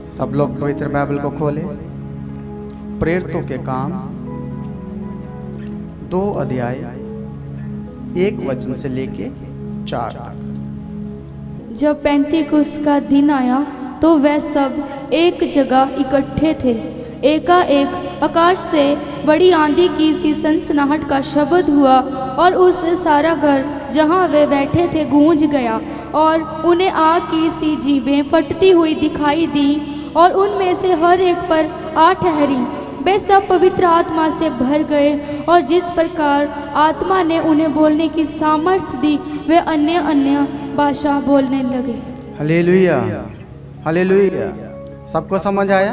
सब लोग पवित्र बाइबल को खोले। प्रेरितों के काम 2 अध्याय 1 वचन से लेके 4 तक। जब पेंतीकुस्त का दिन आया तो वह सब एक जगह इकट्ठे थे। एकाएक आकाश से बड़ी आंधी की सी सनसनाहट का शब्द हुआ और उससे सारा घर जहाँ वे बैठे थे गूंज गया, और उन्हें आग की सी जीभें फटती हुई दिखाई दी और उनमें से हर एक पर आ ठहरी। वे सब पवित्र आत्मा से भर गए और जिस प्रकार आत्मा ने उन्हें बोलने की सामर्थ्य दी वे अन्य अन्य भाषा बोलने लगे। Hallelujah, hallelujah. सबको समझ आया?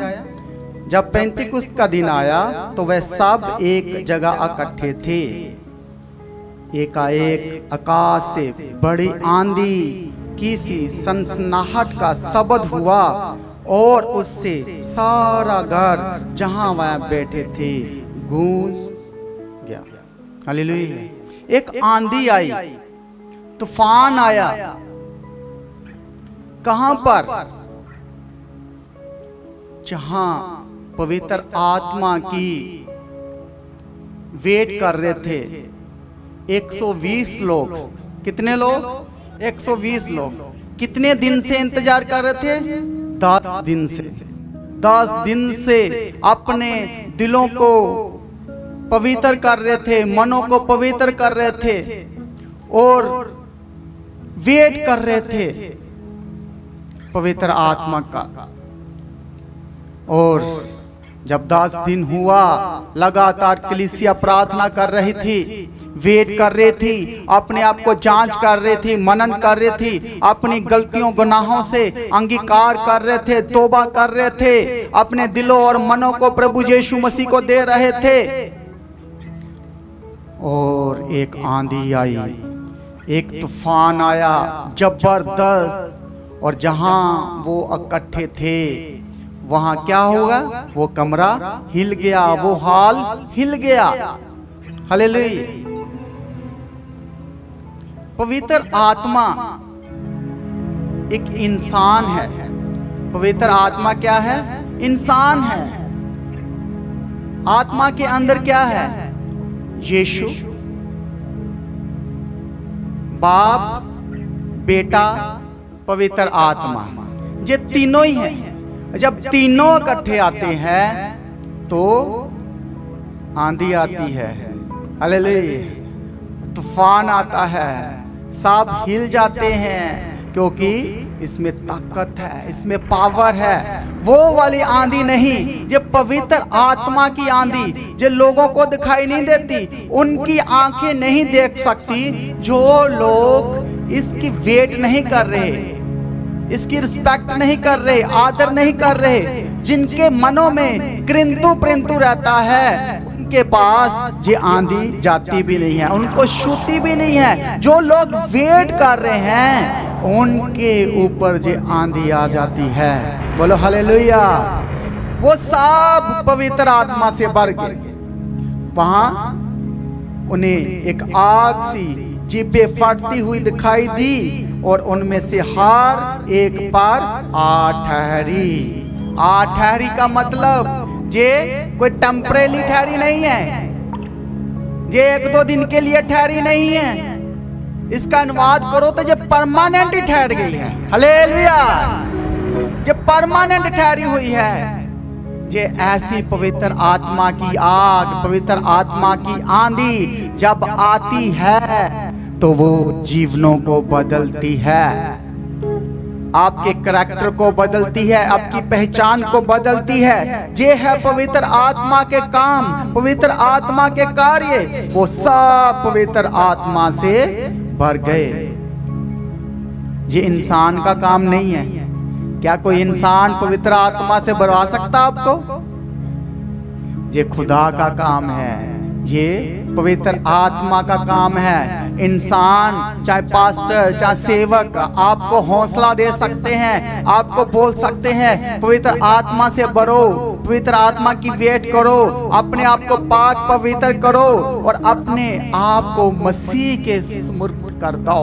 जब पेंतीकुस्त का दिन आया तो वह सब एक जगह इकट्ठे थे। एकाएक आकाश से बड़ी आंधी की सी सनसनाहट का शब्द हुआ और उससे सारा घर जहां वह बैठे थे गूंज गया। हालेलुया। एक आंधी आई, तूफान आया। कहां पर? जहां पवित्र आत्मा की वेट कर रहे थे 120 लोग। कितने लोग? 120 लोग। कितने दिन से इंतजार कर रहे थे? 10 दिन से। 10 दिन से अपने दिलों को पवित्र कर रहे थे, मनों को पवित्र कर रहे थे और वेट कर रहे थे पवित्र आत्मा का। और जब 10 दिन हुआ, लगातार कलीसिया प्रार्थना कर रही थी, वेट कर रही थी, अपने आप को जांच कर रही थी, मनन कर रही थी, अपनी गलतियों गुनाहों से अंगीकार कर रहे थे, तौबा कर रहे थे, अपने दिलों और मनों को प्रभु यीशु मसीह को दे रहे थे। और एक आंधी आई, एक तूफान आया जबरदस्त, और जहां वो इकट्ठे थे वहां क्या होगा? वो कमरा हिल गया, वो हॉल हिल गया। हालेलुया। पवित्र आत्मा एक इंसान है। पवित्र आत्मा क्या है? इंसान है। आत्मा के अंदर क्या है? यीशु, बाप, बेटा, पवित्र आत्मा, ये तीनों ही हैं। जब तीनों इकट्ठे आते हैं तो आंधी आती है। हालेलुया। तूफान आता है, सब हिल जाते हैं, क्योंकि इसमें ताकत है, इसमें पावर है। वो वाली आंधी नहीं, जो पवित्र आत्मा की आंधी, जो लोगों को दिखाई नहीं देती, उनकी आंखें नहीं देख सकती, जो लोग इसकी वेट नहीं कर रहे, इसकी रिस्पेक्ट नहीं कर रहे, आदर नहीं कर रहे, जिनके मनों में किंतु परंतु रहता है, उनके पास ये आंधी जाती भी नहीं है, उनको छूती भी नहीं है। जो लोग वेट कर रहे हैं उनके ऊपर ये आंधी आ जाती है। बोलो हालेलुया। वो सब पवित्र आत्मा से भर गए। वहां उन्हें एक आग सी जीभें फटती हुई दिखाई दी और उनमें से हर एक पर आ ठहरी। आ ठहरी का मतलब ये कोई टेम्परेरी ठहरी नहीं है, ये 1-2 दिन के लिए ठहरी नहीं है। इसका अनुवाद करो तो ये परमानेंट ही ठहर गई है। हालेलुया। ये परमानेंट ठहरी हुई है। ये ऐसी पवित्र आत्मा की आग, पवित्र आत्मा की आंधी जब आती है तो वो जीवनों को बदलती है, आपके करैक्टर को बदलती है, आपकी पहचान को बदलती है। ये है पवित्र आत्मा के काम, पवित्र आत्मा के कार्य। वो सब पवित्र आत्मा से भर गए। ये इंसान का काम नहीं है। क्या कोई इंसान पवित्र आत्मा से भरवा सकता आपको? ये खुदा का काम है, ये पवित्र आत्मा का काम है। इंसान चाहे पास्टर चाहे सेवक आपको हौसला दे सकते हैं, आपको बोल सकते हैं पवित्र आत्मा से भरो, पवित्र आत्मा की वेट करो, अपने आप को पाक पवित्र करो और अपने आप को मसीह के समर्पित कर दो,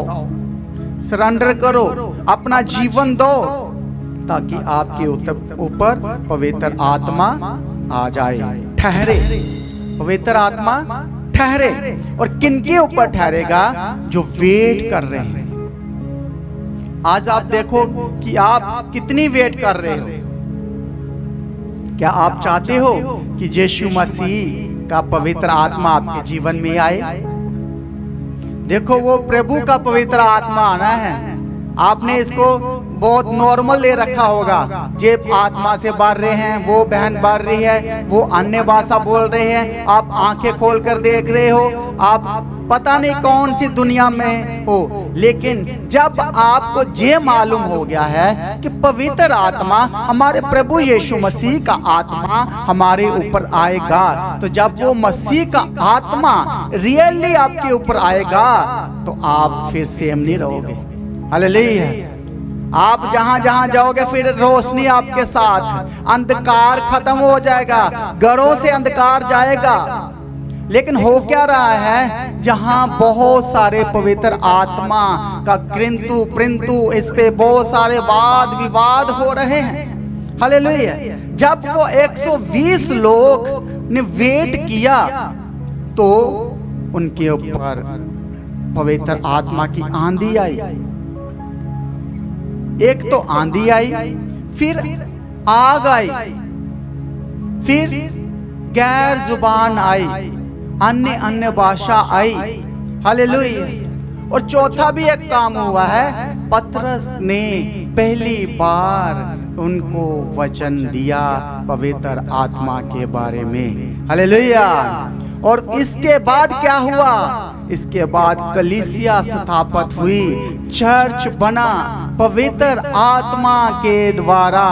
सरेंडर करो, अपना जीवन दो, ताकि आपके ऊपर पवित्र आत्मा आ जाए, ठहरे। पवित्र आत्मा ठहरे। और किनके ऊपर ठहरेगा? जो वेट कर रहे हैं। आज आप देखो कि आप कितनी वेट कर रहे हो। क्या आप चाहते हो कि यीशु मसीह का पवित्र आत्मा आपके जीवन में आए? देखो, वो प्रभु का पवित्र आत्मा आना है। आपने इसको बहुत नॉर्मल ले रखा होगा। जे आत्मा से बढ़ रहे हैं, वो बहन बढ़ रही है, वो अन्य भाषा बोल रहे हैं, आप आंखें खोल कर देख रहे हो, आप पता नहीं कौन सी दुनिया में हो। लेकिन जब आपको ये मालूम हो गया है कि पवित्र आत्मा हमारे प्रभु यीशु मसीह का आत्मा हमारे ऊपर आएगा, तो जब वो मसीह का आत्मा रियली आपके ऊपर आएगा तो आप फिर सेम नहीं रहोगे। हालेलुया। आप जहां जहां जाओगे फिर रोशनी आपके साथ, अंधकार खत्म हो जाएगा, घरों से अंधकार जाएगा। लेकिन हो क्या रहा है? जहां बहुत सारे पवित्र आत्मा का किंतु परंतु इस पे बहुत सारे वाद विवाद हो रहे हैं। हालेलुया। जब वो 120 लोग ने वेट किया तो उनके ऊपर पवित्र आत्मा की आंधी आई। एक तो आंधी आई, फिर आग आई, फिर गैर जुबान आई, अन्य अन्य भाषा आई। हालेलुया। और चौथा भी एक काम हुआ है, पतरस ने पहली बार उनको वचन दिया पवित्र आत्मा के बारे में। हालेलुया। और इसके बाद क्या हुआ? इसके बाद कलीसिया स्थापित हुई, चर्च बना पवित्र आत्मा के द्वारा।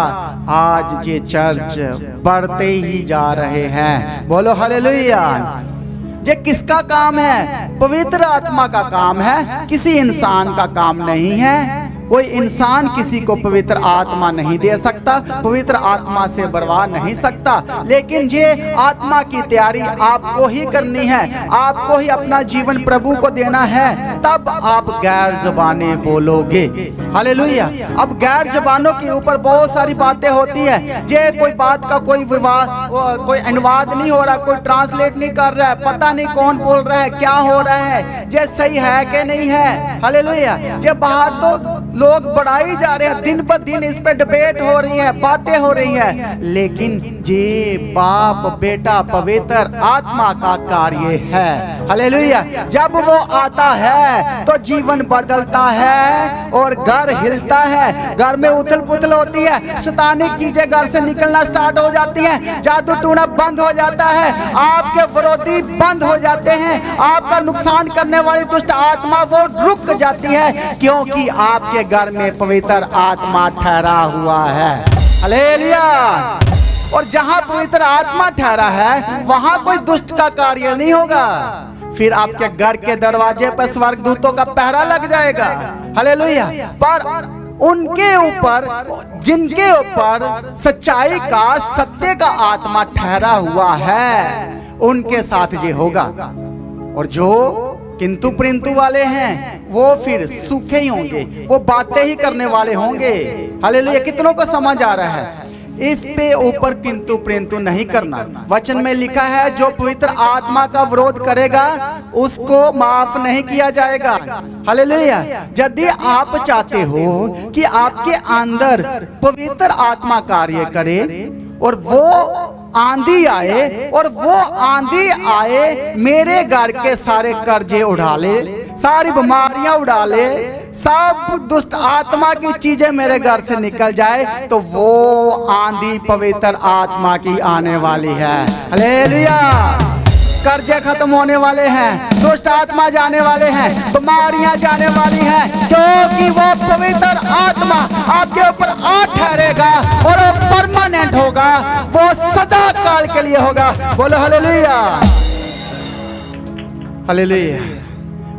आज ये चर्च बढ़ते ही जा रहे हैं। बोलो हालेलुया। ये किसका काम है? पवित्र आत्मा का काम है, किसी इंसान का काम नहीं है। कोई इंसान किसी को पवित्र आत्मा नहीं दे सकता, पवित्र आत्मा से बरवा नहीं सकता। लेकिन ये आत्मा की तैयारी आपको ही करनी है, आपको ही अपना जीवन प्रभु को देना है, तब आप गैर ज़बानें बोलोगे। हालेलुया। अब गैर ज़बानों के ऊपर बहुत सारी बातें होती है। ये कोई बात का कोई विवाद, कोई अनुवाद नहीं हो रहा, कोई ट्रांसलेट नहीं कर रहा है, पता नहीं कौन बोल रहा है, क्या हो रहा है, ये सही है कि नहीं है। हालेलुया। ये बात तो लोग बढ़ाई जा रहे हैं, दिन ब दिन इस पे डिबेट हो रही है, बातें हो रही है। लेकिन ये बाप बेटा पवित्र आत्मा का कार्य है। हालेलुया। जब वो आता है तो जीवन बदलता है और घर हिलता है, घर में उथल पुथल होती है, शैतानिक चीजें घर से निकलना स्टार्ट हो जाती हैं, जादू टूना बंद हो जाता है, आपके विरोधी बंद हो जाते हैं, आपका नुकसान करने वाली दुष्ट आत्मा वो रुक जाती है, क्योंकि आपके घर में पवित्र आत्मा ठहरा हुआ है। हालेलुया। और जहां पवित्र आत्मा ठहरा है वहां कोई दुष्ट का कार्य नहीं होगा। फिर आपके घर के दरवाजे पर स्वर्गदूतों का पहरा लग जाएगा। हालेलुया। पर उनके ऊपर, जिनके ऊपर सच्चाई का, सत्य का आत्मा ठहरा हुआ है, उनके साथ ये होगा। और जो किंतु परंतु वाले हैं वो फिर सूखे ही होंगे, वो बातें ही करने वाले होंगे। हालेलुया। कितनों को समझ आ रहा है? इस पे ऊपर किंतु परंतु नहीं करना। वचन में लिखा है जो पवित्र आत्मा का विरोध करेगा उसको माफ नहीं किया जाएगा। हालेलुया। यदि आप चाहते हो कि आपके अंदर पवित्र आत्मा कार्य करे और वो आंधी आए, और वो आंधी आए मेरे घर के सारे कर्जे उड़ा ले, सारी बीमारियां उड़ा ले, सब दुष्ट आत्मा की चीजें मेरे घर से निकल जाए, तो वो आंधी पवित्र आत्मा की आने वाली है। हालेलुया। कर्जे खत्म होने वाले हैं, दुष्ट आत्मा जाने वाले हैं, बीमारियां जाने वाली हैं, क्योंकि वो पवित्र आत्मा आपके ऊपर आ ठहरेगा और वो परमानेंट होगा, वो सदा काल के लिए होगा। बोलो हालेलुया। हालेलुया।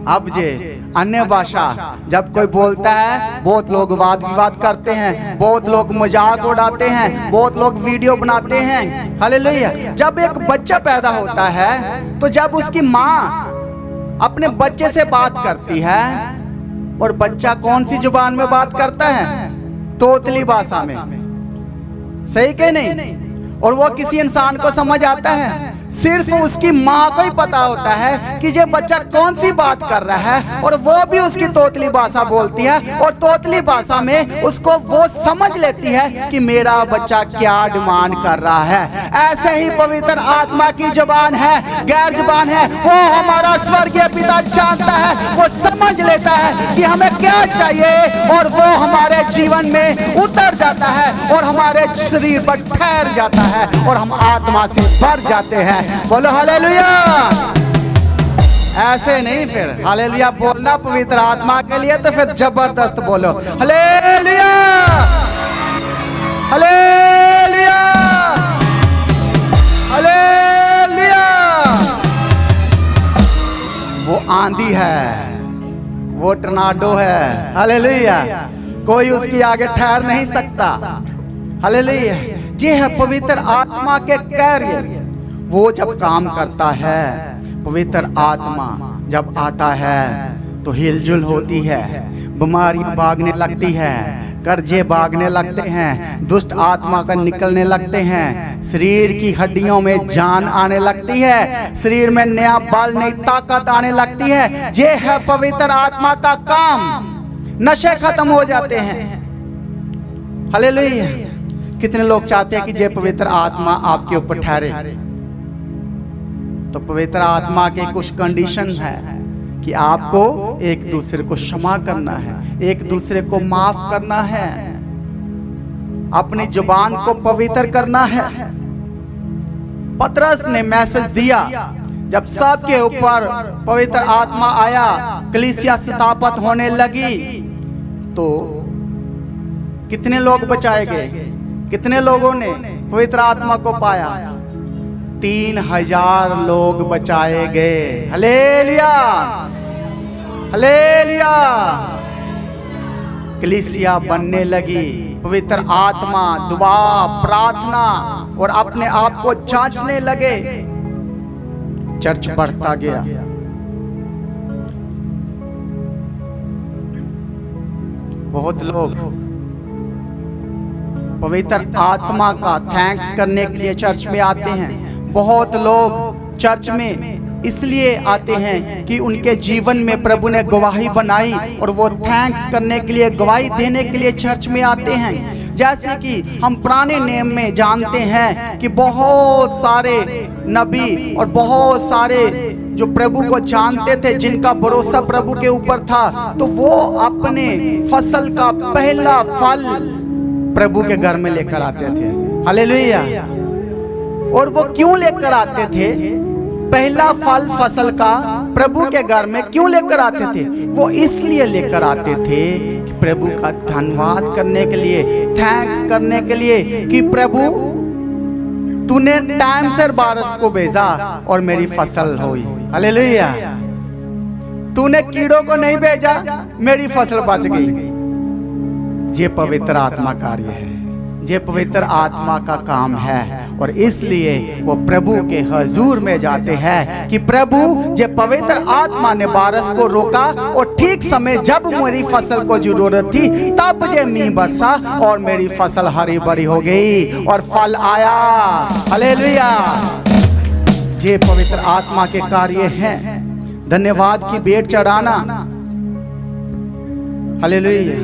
अब जे अन्य भाषा जब कोई बोलता है, बहुत लोग वाद विवाद करते हैं, बहुत लोग मजाक उड़ाते हैं, बहुत लोग वीडियो बनाते हैं। हालेलुया। जब एक बच्चा पैदा होता है तो जब उसकी माँ अपने बच्चे से बात करती है, और बच्चा कौन सी जुबान में बात करता है? तोतली भाषा में। सही के नहीं? और वो किसी इंसान को समझ आता है? सिर्फ उसकी माँ को ही पता होता है कि ये बच्चा कौन सी बात कर रहा है, और वो भी उसकी तोतली भाषा बोलती है और तोतली भाषा में उसको वो समझ लेती है कि मेरा बच्चा क्या डिमांड कर रहा है। ऐसे ही पवित्र आत्मा की जुबान है, गैर जुबान है, वो हमारा स्वर्गीय पिता जानता है, वो समझ लेता है कि हमें क्या चाहिए, और वो हमारे जीवन में उतर जाता है और हमारे शरीर पर ठहर जाता है और हम आत्मा से भर जाते हैं। बोलो हालेलुया। ऐसे नहीं, फिर हालेलुया बोलना पवित्र आत्मा के लिए तो फिर जबरदस्त बोलो हालेलुया, हालेलुया, हालेलुया। वो आंधी है, वो टर्नाडो है, हालेलुया, कोई उसकी आगे ठहर नहीं सकता। हालेलुया। ये है पवित्र आत्मा के कार्य। वो जब काम करता है, पवित्र आत्मा जब आता है तो हिलजुल होती है, बीमारियां भागने लगती है, कर्जे भागने लगते हैं, दुष्ट आत्मा का निकलने लगते हैं, शरीर की हड्डियों में जान आने लगती है, शरीर में नया बल, नई ताकत आने लगती है। ये है पवित्र आत्मा का काम। नशे खत्म हो जाते हैं। हालेलुया। कितने लोग चाहते हैं कि ये पवित्र आत्मा आपके ऊपर ठहरे? तो पवित्र आत्मा के कुछ कंडीशन है कि आपको एक दूसरे को क्षमा करना है, एक दूसरे को माफ करना है, अपनी जुबान को पवित्र करना है। पतरस ने मैसेज दिया जब सबके ऊपर पवित्र आत्मा आया, कलीसिया स्थापित होने लगी, तो कितने लोग बचाए गए? कितने लोगों ने पवित्र आत्मा को पाया? 3000 लोग बचाए गए। Hallelujah, hallelujah. कलीसिया बनने लगी। पवित्र आत्मा दुआ, प्रार्थना और अपने आप को जांचने लगे। चर्च बढ़ता गया। बहुत लोग पवित्र आत्मा का थैंक्स करने के लिए चर्च में आते हैं। बहुत लोग चर्च में इसलिए आते हैं कि उनके जीवन में प्रभु ने गवाही बनाई और वो थैंक्स करने के लिए, गवाही देने के लिए चर्च में आते हैं। जैसे कि हम पुराने नियम में जानते हैं कि बहुत सारे नबी और बहुत सारे जो प्रभु को जानते थे, जिनका भरोसा प्रभु के ऊपर था, तो वो अपने फसल का पहला फल प्रभु के घर में लेकर आते थे। हालेलुया। और वो क्यों लेकर आते थे? पहला फल फसल का प्रभु के घर में क्यों लेकर आते थे? वो इसलिए लेकर आते थे कि प्रभु का धन्यवाद करने के लिए, थैंक्स करने के लिए कि प्रभु तूने टाइम से बारिश को भेजा और मेरी फसल हुई। हालेलुया। तूने कीड़ों को नहीं भेजा, मेरी फसल बच गई। ये पवित्र आत्मा कार्य है, ये पवित्र आत्मा का काम है। और इसलिए वो प्रभु के हजूर में जाते हैं कि प्रभु, ये पवित्र आत्मा ने बारिश को रोका और ठीक समय जब मेरी फसल को जरूरत थी तब ये मींह बरसा और मेरी फसल हरी भरी हो गई और फल आया। हालेलुया। ये पवित्र आत्मा के कार्य हैं। धन्यवाद की भेंट चढ़ाना। हालेलुया।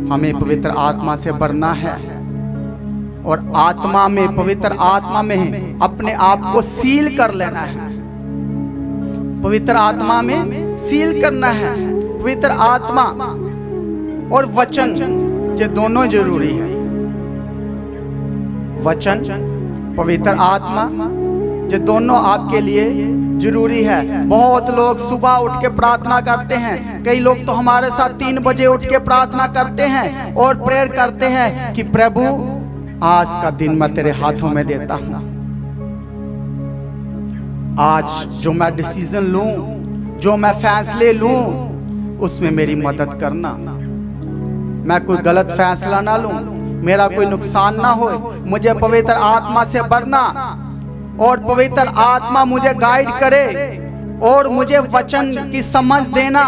हमें पवित्र आत्मा से भरना है और आत्मा में, पवित्र आत्मा में अपने आप को सील कर लेना है। पवित्र आत्मा में सील करना है। पवित्र आत्मा और वचन, ये दोनों जरूरी है। वचन, पवित्र आत्मा, ये दोनों आपके लिए जरूरी है। बहुत लोग सुबह उठ के प्रार्थना करते हैं। कई लोग तो हमारे साथ 3 बजे उठ के प्रार्थना करते हैं और प्रेयर करते हैं कि प्रभु आज का दिन मैं तेरे हाथों में देता हूं। आज जो मैं डिसीजन लूं, जो मैं फैसले लूं, उसमें मेरी मदद करना। मैं कोई गलत फैसला ना लूं, मेरा कोई नुकसान ना हो। मुझे पवित्र आत्मा से भरना और पवित्र आत्मा मुझे गाइड करे और मुझे वचन की समझ देना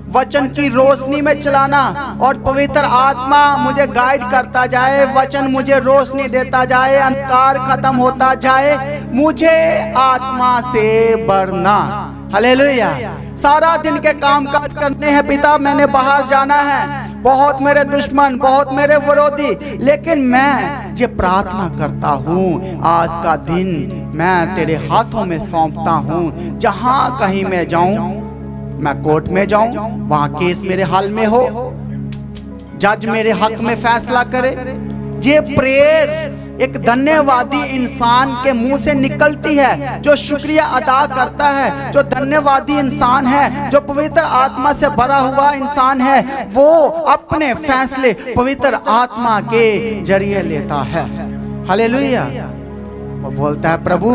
वचन की रोशनी में चलाना, और पवित्र आत्मा मुझे गाइड करता जाए, वचन मुझे रोशनी देता जाए, अंधकार खत्म होता जाए, मुझे आत्मा से बढ़ना। हालेलुया। सारा दिन के काम काज करने हैं पिता, मैंने बाहर जाना है, बहुत मेरे दुश्मन, बहुत मेरे विरोधी, लेकिन मैं जो प्रार्थना करता हूँ, आज का दिन मैं तेरे हाथों में सौंपता हूँ। जहाँ कहीं मैं जाऊँ, मैं कोर्ट में जाऊँ, वहाँ केस मेरे हाल में हो, जज मेरे हक में फैसला करे। ये प्रेयर एक धन्यवादी इंसान के मुंह से निकलती है, जो शुक्रिया अदा करता है, जो धन्यवादी इंसान है, जो पवित्र आत्मा से भरा हुआ इंसान है, वो अपने फैसले पवित्र आत्मा के जरिए लेता है। हालेलुया। वो बोलता है, प्रभु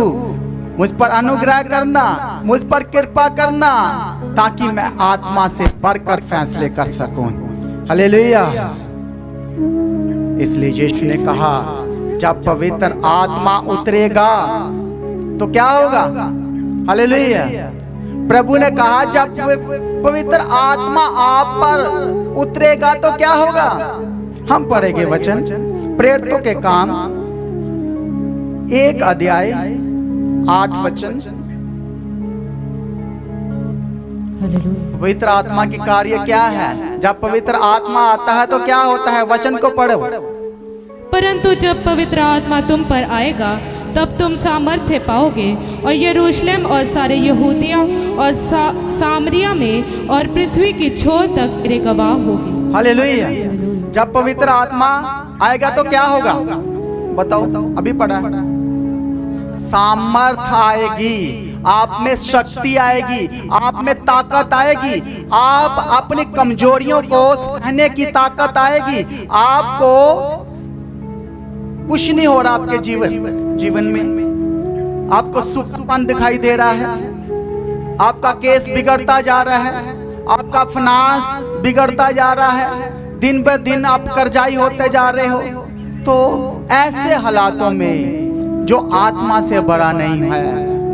मुझ पर अनुग्रह करना, मुझ पर कृपा करना, ताकि मैं आत्मा से बढ़कर फैसले कर सकूं। हालेलुया। इसलिए यीशु ने कहा, जब पवित्र आत्मा उतरेगा तो क्या होगा? हालेलुया। प्रभु ने कहा, जब पवित्र आत्मा आप पर उतरेगा तो क्या होगा? हम पढ़ेंगे वचन, प्रेरितों के काम 1 अध्याय 8 वचन। पवित्र आत्मा की कार्य क्या है? जब पवित्र आत्मा आता है तो क्या होता है? वचन को पढ़ो। परंतु जब पवित्र आत्मा तुम पर आएगा, तब तुम सामर्थ्य पाओगे, और यरूशलेम और सारे यहूदिया और सामरिया में और पृथ्वी की छोर तक मेरे गवाह होगे। हालेलुया। जब पवित्र आत्मा आएगा तो क्या होगा? बताओ, अभी पढ़ा। सामर्थ आएगी, आप में शक्ति आएगी, आप में ताकत आएगी, आप अपनी कमजोरियों को सहने की ताकत आएगी। आपको कुछ नहीं हो रहा आपके जीवन में, आपको सुखपन दिखाई दे रहा है, आपका केस बिगड़ता जा रहा है, आपका फाइनेंस बिगड़ता जा रहा है, दिन ब दिन आप कर्जाई होते जा रहे हो। तो ऐसे हालातों में जो आत्मा से बड़ा नहीं है,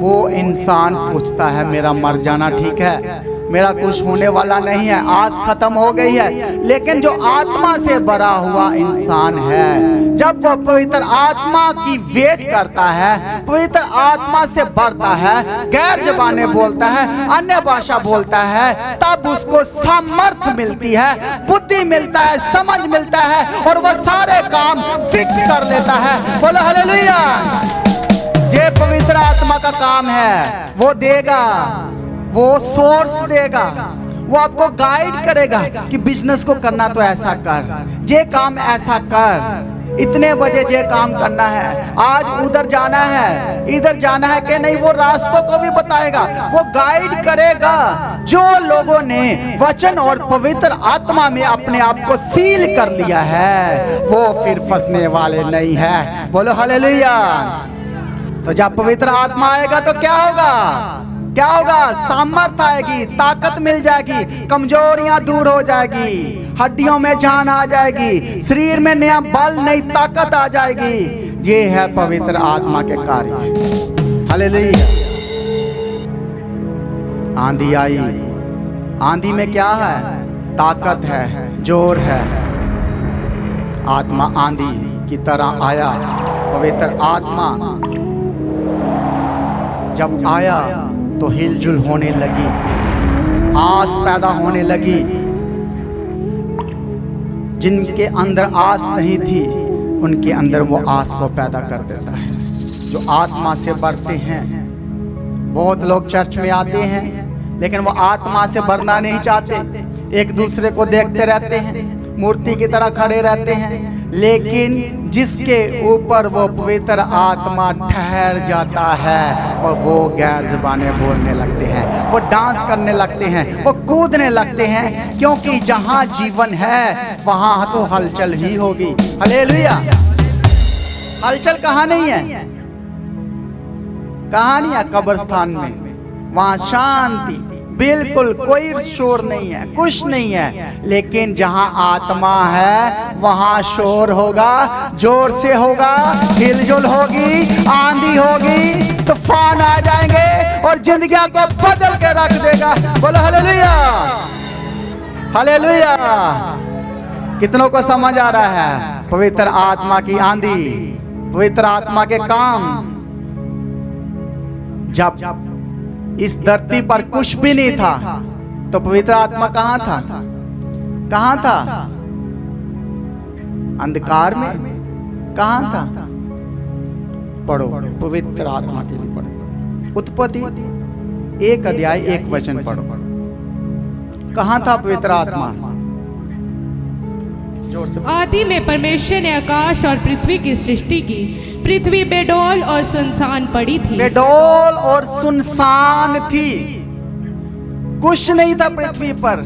वो इंसान सोचता है मेरा मर जाना ठीक है, मेरा कुछ होने वाला नहीं है, आस खत्म हो गई है। लेकिन जो आत्मा से बड़ा हुआ इंसान है, जब वो पवित्र आत्मा की वेट करता है, पवित्र आत्मा से बढ़ता है, गैर ज़बानें बोलता है, अन्य भाषा बोलता है, तब उसको सामर्थ्य मिलती है, बुद्धि मिलता है, समझ मिलता है, और वो सारे काम फिक्स कर लेता है। बोलो हालेलुया। ये पवित्र आत्मा का काम है, वो देगा, वो सोर्स देगा, वो आपको गाइड करेगा कि बिजनेस को करना तो ऐसा कर, ये काम ऐसा कर, इतने बजे ये काम करना है, आज उधर जाना है, इधर जाना है कि नहीं, वो रास्तों को भी बताएगा, वो गाइड करेगा। जो लोगों ने वचन और पवित्र आत्मा में अपने आप को सील कर लिया है, वो फिर फंसने वाले नहीं है। बोलो हालेलुया। तो जब पवित्र आत्मा आएगा तो क्या होगा? क्या होगा? सामर्थ आएगी, ताकत मिल जाएगी, कमजोरियां दूर हो जाएगी, हड्डियों में जान आ जाएगी, शरीर में नया बल, नई ताकत आ जाएगी। ये है पवित्र आत्मा के कार्य। हालेलुया। आंधी आई, आंधी में क्या है? ताकत है, जोर है। आत्मा आंधी की तरह आया। पवित्र आत्मा जब आया तो हिलजुल होने लगी, आस पैदा होने लगी। जिनके अंदर आस नहीं थी, उनके अंदर वो आस को पैदा कर देता है। जो आत्मा से बढ़ते हैं, बहुत लोग चर्च में आते हैं, लेकिन वो आत्मा से बढ़ना नहीं चाहते, एक दूसरे को देखते रहते हैं, मूर्ति की तरह खड़े रहते हैं। लेकिन जिसके ऊपर वो पवित्र आत्मा ठहर जाता है, और वो गैर ज़बानें बोलने लगते हैं, वो डांस करने लगते हैं, वो कूदने लगते हैं, क्योंकि जहाँ जीवन है वहाँ तो हलचल ही होगी। हालेलुया। हलचल कहाँ नहीं है? कहाँ नहीं है? कब्रिस्तान में, वहाँ शांति, बिल्कुल कोई शोर नहीं है, कुछ नहीं है। लेकिन जहां आत्मा है वहां शोर होगा, जोर से होगा, हिलजुल होगी, आंधी होगी, तूफान आ जाएंगे और जिंदगी को बदल के रख देगा। बोलो हालेलुया। हालेलुया। कितनों को समझ आ रहा है? पवित्र आत्मा की आंधी, पवित्र आत्मा के काम। जब इस धरती पर कुछ भी नहीं था तो पवित्र आत्मा कहां था? कहां था? अंधकार में। कहां था? पढ़ो, पवित्र आत्मा के लिए पढ़ो। उत्पत्ति 1 अध्याय 1 वचन पढ़ो। कहां था पवित्र आत्मा? जोर से। आदि में परमेश्वर ने आकाश और पृथ्वी की सृष्टि की। पृथ्वी बेडौल और सुनसान पड़ी थी। बेडौल और सुनसान थी, कुछ नहीं था पृथ्वी पर।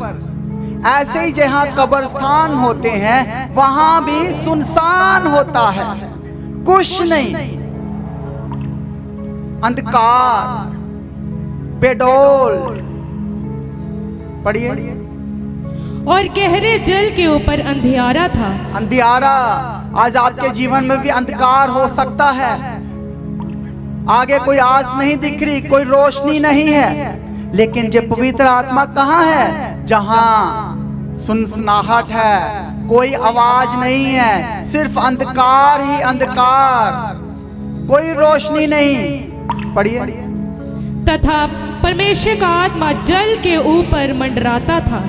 ऐसे ही जहां कब्रिस्तान होते हैं वहां भी सुनसान होता है, कुछ नहीं, अंधकार, बेडौल। पढ़िए। और गहरे जल के ऊपर अंधियारा था। अंधियारा। आज आपके जीवन में भी अंधकार हो सकता है। आगे कोई आस नहीं दिख रही, कोई रोशनी नहीं है, लेकिन जब पवित्र आत्मा कहाँ है? जहां सुनसनाहट है, कोई आवाज नहीं है, सिर्फ अंधकार ही अंधकार, कोई रोशनी नहीं। पढ़िए। तथा परमेश्वर का आत्मा जल के ऊपर मंडराता था।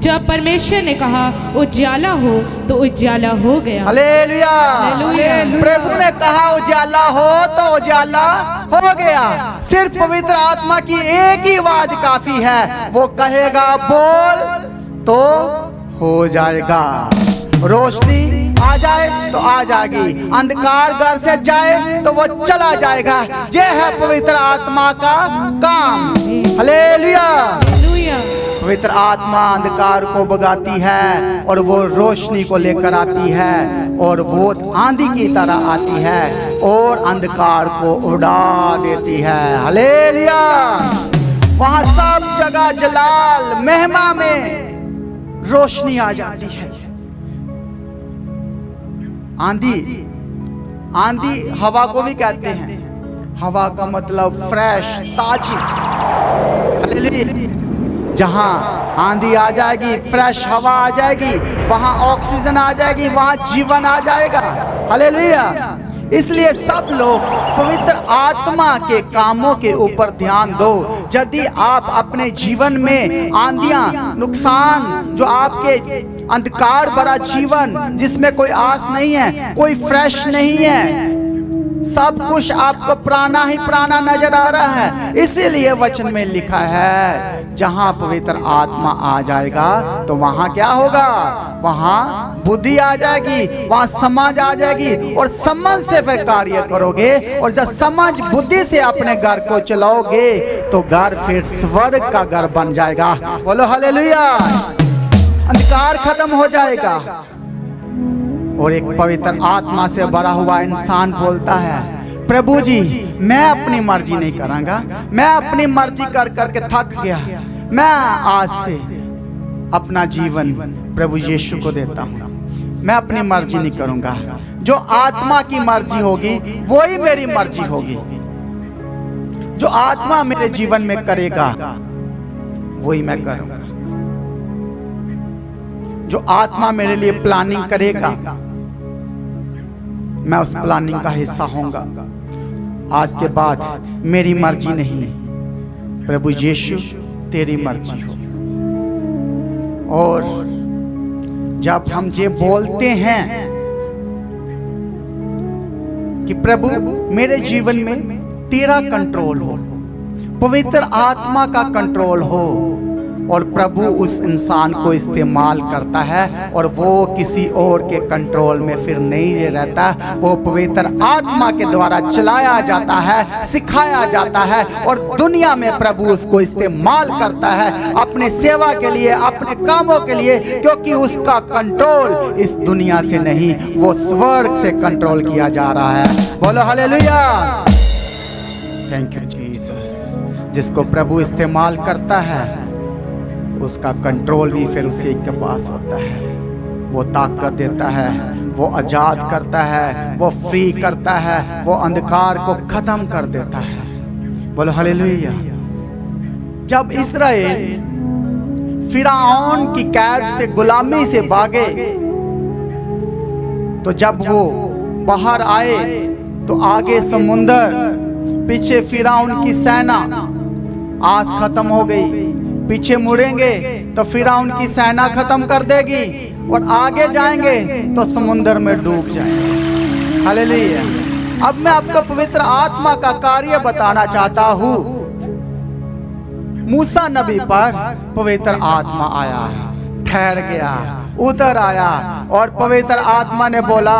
जब परमेश्वर ने कहा उजाला हो तो उजाला हो गया। हालेलुया। हालेलुया। प्रभु ने कहा उजाला हो तो उजाला हो गया। सिर्फ पवित्र आत्मा की एक ही आवाज काफी है। वो कहेगा बोल तो हो जाएगा। रोशनी आ जाए तो आ जाएगी, अंधकार घर से जाए तो वो चला जाएगा। ये है पवित्र आत्मा का काम। हालेलुया। पवित्र आत्मा अंधकार को भगाती है और वो रोशनी को लेकर आती है, और वो आंधी की तरह आती है और अंधकार को उड़ा देती है। हालेलुया। वहां सब जगह जलाल महिमा में रोशनी आ जाती है। आंधी हवा को भी कहते हैं। हवा का मतलब फ्रेश, ताजी। हालेलुया। जहां आंधी आ जाएगी, फ्रेश हवा आ जाएगी, वहां ऑक्सीजन आ जाएगी, वहां जीवन आ जाएगा। हालेलुया। इसलिए सब लोग पवित्र आत्मा के कामों के ऊपर ध्यान दो। यदि आप अपने जीवन में आंधियां, नुकसान, जो आपके अंधकार भरा जीवन जिसमें कोई आस नहीं है, कोई फ्रेश नहीं है, सब कुछ आपको पुराना ही पुराना नजर आ रहा है, इसीलिए वचन में लिखा है जहां पवित्र आत्मा आ जाएगा तो वहां क्या होगा? वहां बुद्धि आ जाएगी, वहां समझ आ जाएगी, और समझ से फिर कार्य करोगे। और जब समझ बुद्धि से अपने घर को चलाओगे तो घर फिर स्वर्ग का घर बन जाएगा। बोलो हालेलुया। अंधकार खत्म हो जाएगा और एक पवित्र आत्मा से भरा हुआ इंसान बोलता है, प्रभु जी मैं अपनी मर्जी नहीं करूंगा, मैं अपनी मर्जी कर करके थक गया, मैं आज से अपना जीवन प्रभु यीशु को देता हूँ, मैं अपनी मर्जी नहीं करूंगा। जो आत्मा की मर्जी होगी वही मेरी मर्जी होगी। जो आत्मा मेरे जीवन में करेगा वही मैं करूंगा। जो आत्मा मेरे लिए प्लानिंग करेगा मैं उस प्लानिंग का हिस्सा होऊंगा। आज के बाद मेरी मर्जी नहीं, प्रभु यीशु तेरी मर्जी हो। और जब हम ये बोलते हैं कि प्रभु मेरे जीवन में तेरा कंट्रोल हो, पवित्र आत्मा का कंट्रोल हो, और प्रभु उस इंसान को इस्तेमाल करता है और वो किसी और के कंट्रोल में फिर नहीं रहता, वो पवित्र आत्मा के द्वारा चलाया जाता है, सिखाया जाता है, और दुनिया में प्रभु उसको इस्तेमाल करता है अपने सेवा के लिए, अपने कामों के लिए, क्योंकि उसका कंट्रोल इस दुनिया से नहीं, वो स्वर्ग से कंट्रोल किया जा रहा है। बोलो हालेलुया। Thank you Jesus. जिसको प्रभु इस्तेमाल करता है उसका कंट्रोल भी फिर उसी के पास होता है। वो ताकत देता है, वो आजाद करता है, वो फ्री करता है, वो अंधकार को खत्म कर देता है। बोलो हालेलुया। जब इस्राएल फिरौन की कैद से, गुलामी से भागे, तो जब वो बाहर आए तो आगे समुंदर, पीछे फिरौन की सेना, आस खत्म हो गई। पीछे मुड़ेंगे तो फिरौन की सेना खत्म कर देगी, और आगे जाएंगे तो समुंदर में डूब जाएंगे। हालेलुया। अब मैं आपको पवित्र आत्मा का कार्य बताना चाहता हूँ। मूसा नबी पर पवित्र आत्मा आया, ठहर गया, उतर आया, और पवित्र आत्मा ने बोला,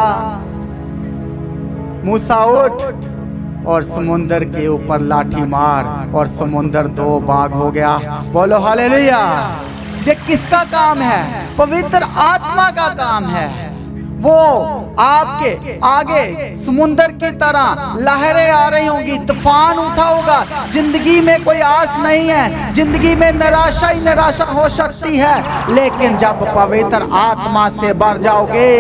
मूसा उठ और समुंदर के ऊपर लाठी मार, और समुंदर दो भाग हो गया। बोलो हालेलुया। ये किसका काम है? पवित्र आत्मा का काम है। वो आपके आगे समुंदर की तरह लहरें आ रही होंगी, तूफान उठा होगा, जिंदगी में कोई आस नहीं है, जिंदगी में निराशा ही निराशा हो सकती है, लेकिन जब पवित्र आत्मा से भर जाओगे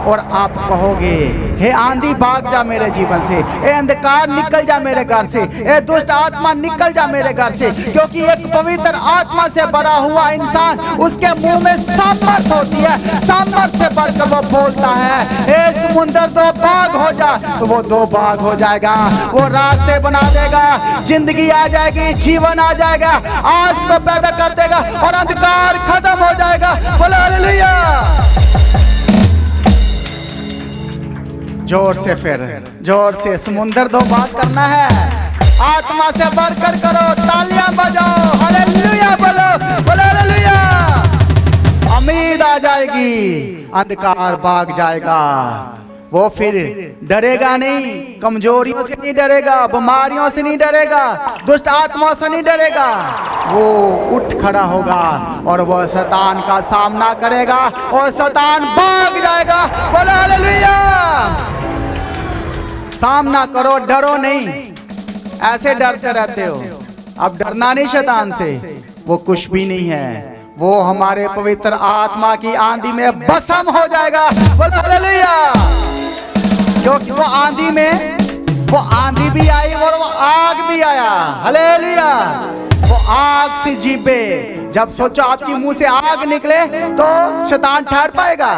और आप कहोगे, हे आंधी भाग जा मेरे जीवन से, हे अंधकार निकल जा मेरे घर से, हे दुष्ट आत्मा निकल जा मेरे घर से, क्योंकि एक पवित्र आत्मा से भरा हुआ इंसान, उसके मुंह में सामर्थ होती है, सामर्थ से भरकर वो बोलता है, हे समुंदर दो भाग हो जा, तो वो दो भाग हो जाएगा। वो रास्ते बना देगा, जिंदगी आ जाएगी, जीवन आ जाएगा, आस को पैदा कर देगा, और अंधकार खत्म हो जाएगा। बोलो हालेलुया। जोर से, फिर जोर से समुंदर दो भाग करना है। आत्मा से भरकर करो, तालियां बजाओ, हालेलुया बोलो, बोलो हालेलुया। उम्मीद आ जाएगी, अंधकार भाग जाएगा। वो फिर डरेगा नहीं, कमजोरियों से नहीं डरेगा, बीमारियों से नहीं डरेगा, दुष्ट आत्माओं से नहीं डरेगा। वो उठ खड़ा होगा और वो शैतान का सामना करेगा, और शैतान भाग जाएगा। बोलो हालेलुया। सामना करो, डरो नहीं। ऐसे डरते रहते हो, अब डरना नहीं शैतान से, वो कुछ भी नहीं है, वो हमारे पवित्र आत्मा की आंधी में भस्म हो जाएगा। बोलो हालेलुया। क्योंकि वो आंधी में, वो आंधी भी आई और वो आग भी आया। हालेलुया। वो आग से जीपे, जब सोचो आपकी मुंह से आग निकले तो शैतान ठहर पाएगा?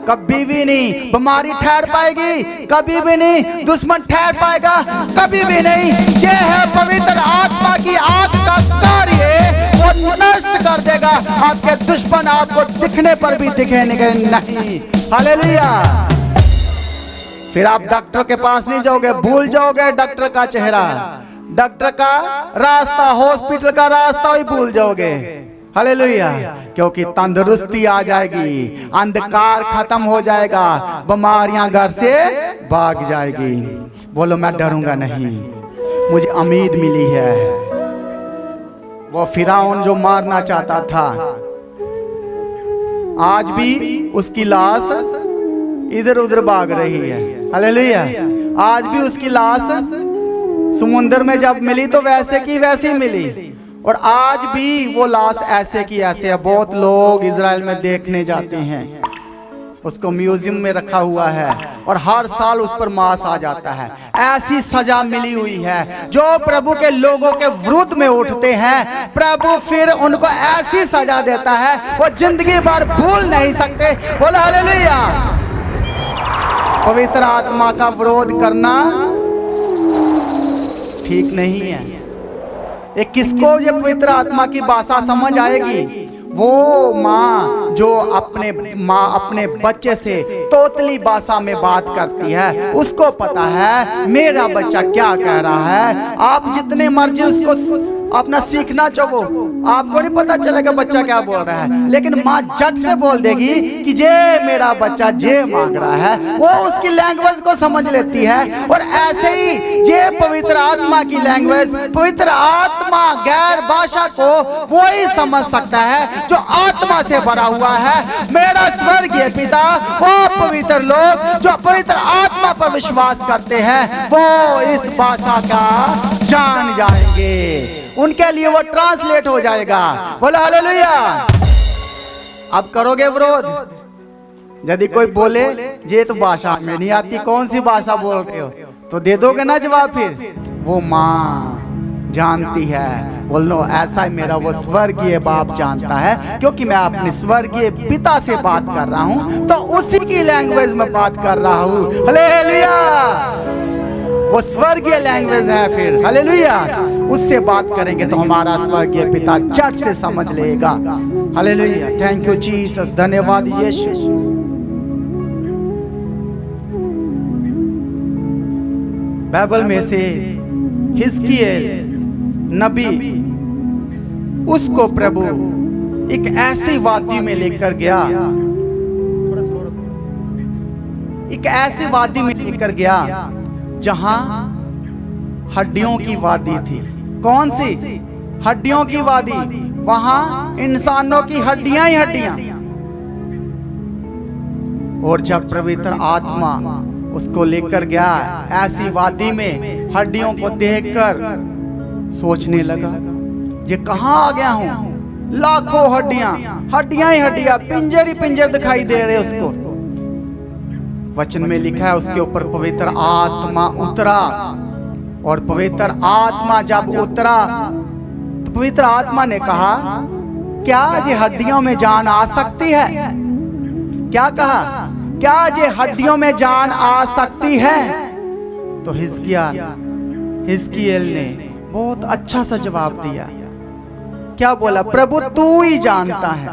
कभी भी नहीं। बीमारी ठहर पाएगी? कभी भी नहीं। दुश्मन ठहर पाएगा? कभी भी नहीं। ये है पवित्र आत्मा की आग का कार्य, वो नष्ट कर देगा। आपके दुश्मन आपको दिखने पर भी दिखेंगे नहीं। हालेलुया। फिर आप डॉक्टर के पास नहीं जाओगे, भूल जाओगे डॉक्टर का चेहरा, डॉक्टर का रास्ता, हॉस्पिटल का रास्ता ही भूल जाओगे। हालेलुया। क्योंकि तंदुरुस्ती आ जाएगी, अंधकार खत्म हो जाएगा, बीमारियां घर से भाग जाएगी। बोलो मैं डरूंगा नहीं, मुझे उम्मीद मिली है। वो फिरौन जो मारना चाहता था, आज भी उसकी लाश इधर उधर भाग रही है। हालेलुया। आज भी उसकी लाश समुद्र में जब मिली तो वैसे की वैसी मिली, और आज भी वो लाश ऐसे की ऐसे है। बहुत लोग इजराइल में देखने जाते हैं, उसको म्यूजियम में रखा हुआ है, और हर साल उस पर मांस आ जाता है। ऐसी सजा मिली हुई है, जो प्रभु के लोगों के विरुद्ध में उठते हैं, प्रभु फिर उनको ऐसी सजा देता है, वो जिंदगी भर भूल नहीं सकते। बोलो हालेलुया। पवित्र आत्मा का विरोध करना ठीक नहीं है। ये किसको ये पवित्र आत्मा की भाषा समझ आएगी? वो माँ जो अपने बच्चे से तोतली भाषा में बात करती है, उसको पता है मेरा बच्चा क्या कह रहा है। आप जितने मर्जी उसको अपना सीखना चाहो, आपको नहीं पता चलेगा बच्चा क्या बोल रहा है, लेकिन माँ झट से बोल देगी कि जे मेरा बच्चा जे मांग रहा है। वो उसकी लैंग्वेज को समझ लेती है। और ऐसे ही जे पवित्र आत्मा की लैंग्वेज, पवित्र आत्मा गैर भाषा को वो ही समझ सकता है जो आत्मा से भरा हुआ है। मेरा स्वर्गीय पिता, वो पवित्र लोग जो पवित्र आत्मा पर विश्वास करते हैं, वो इस भाषा का जान जाएंगे, उनके लिए वो ट्रांसलेट हो जाएगा। बोलो हालेलुया। अब करोगे विरोध? यदि कोई बोले ये तो भाषा में नहीं आती, कौन सी भाषा बोलते हो, तो दे दोगे ना जवाब। फिर वो माँ जानती है। बोलो ऐसा ही मेरा वो स्वर्गीय बाप जानता है, क्योंकि मैं अपने स्वर्गीय पिता से बात कर रहा हूँ, तो उसी की लैंग्वेज में बात कर रहा हूँ। हालेलुया, वो स्वर्गीय लैंग्वेज है। फिर हालेलुया, उससे बात करेंगे तो हमारा स्वर्गीय पिता झट से समझ लेगा। हालेलुया, थैंक यू जीसस, धन्यवाद यीशु। बाइबल में से हिजकियेल नबी, उसको प्रभु एक ऐसी वादी में लेकर गया, एक ऐसी वादी में लेकर गया जहां हड्डियों की वादी थी। कौन सी? हड्डियों की वादी। वहां इंसानों की हड्डियां ही हड्डियां। और जब पवित्र आत्मा उसको लेकर गया ऐसी वादी में, हड्डियों को देखकर सोचने लगा, ये कहां आ गया हूं? लाखों हड्डियां, हड्डियां ही हड्डियां, पिंजर ही पिंजर दिखाई दे रहे उसको। वचन में लिखा है उसके ऊपर पवित्र आत्मा उतरा, और पवित्र आत्मा जब उतरा तो पवित्र आत्मा ने कहा, क्या ये हड्डियों में जान आ सकती है? क्या कहा? क्या ये हड्डियों में जान आ सकती है? तो हिजकियेल ने बहुत अच्छा सा जवाब दिया। क्या बोला? प्रभु तू ही जानता है।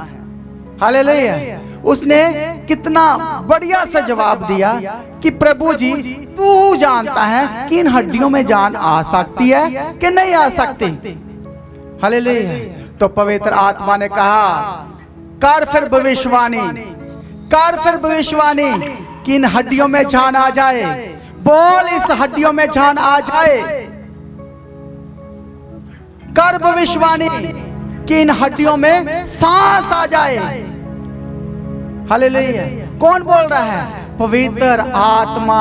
हालेलुया, उसने कितना बढ़िया सा जवाब दिया कि प्रभु जी तू जानता है कि इन हड्डियों में जान आ सकती है कि नहीं आ सकती। हालेलुया, तो पवित्र आत्मा ने कहा, कर फिर भविष्यवाणी, कर फिर भविष्यवाणी कि इन हड्डियों में जान आ जाए। बोल, इस हड्डियों में जान आ जाए। कर भविष्यवाणी कि इन हड्डियों में सांस आ जाए। हालेलुया, कौन बोल रहा है? पवित्र आत्मा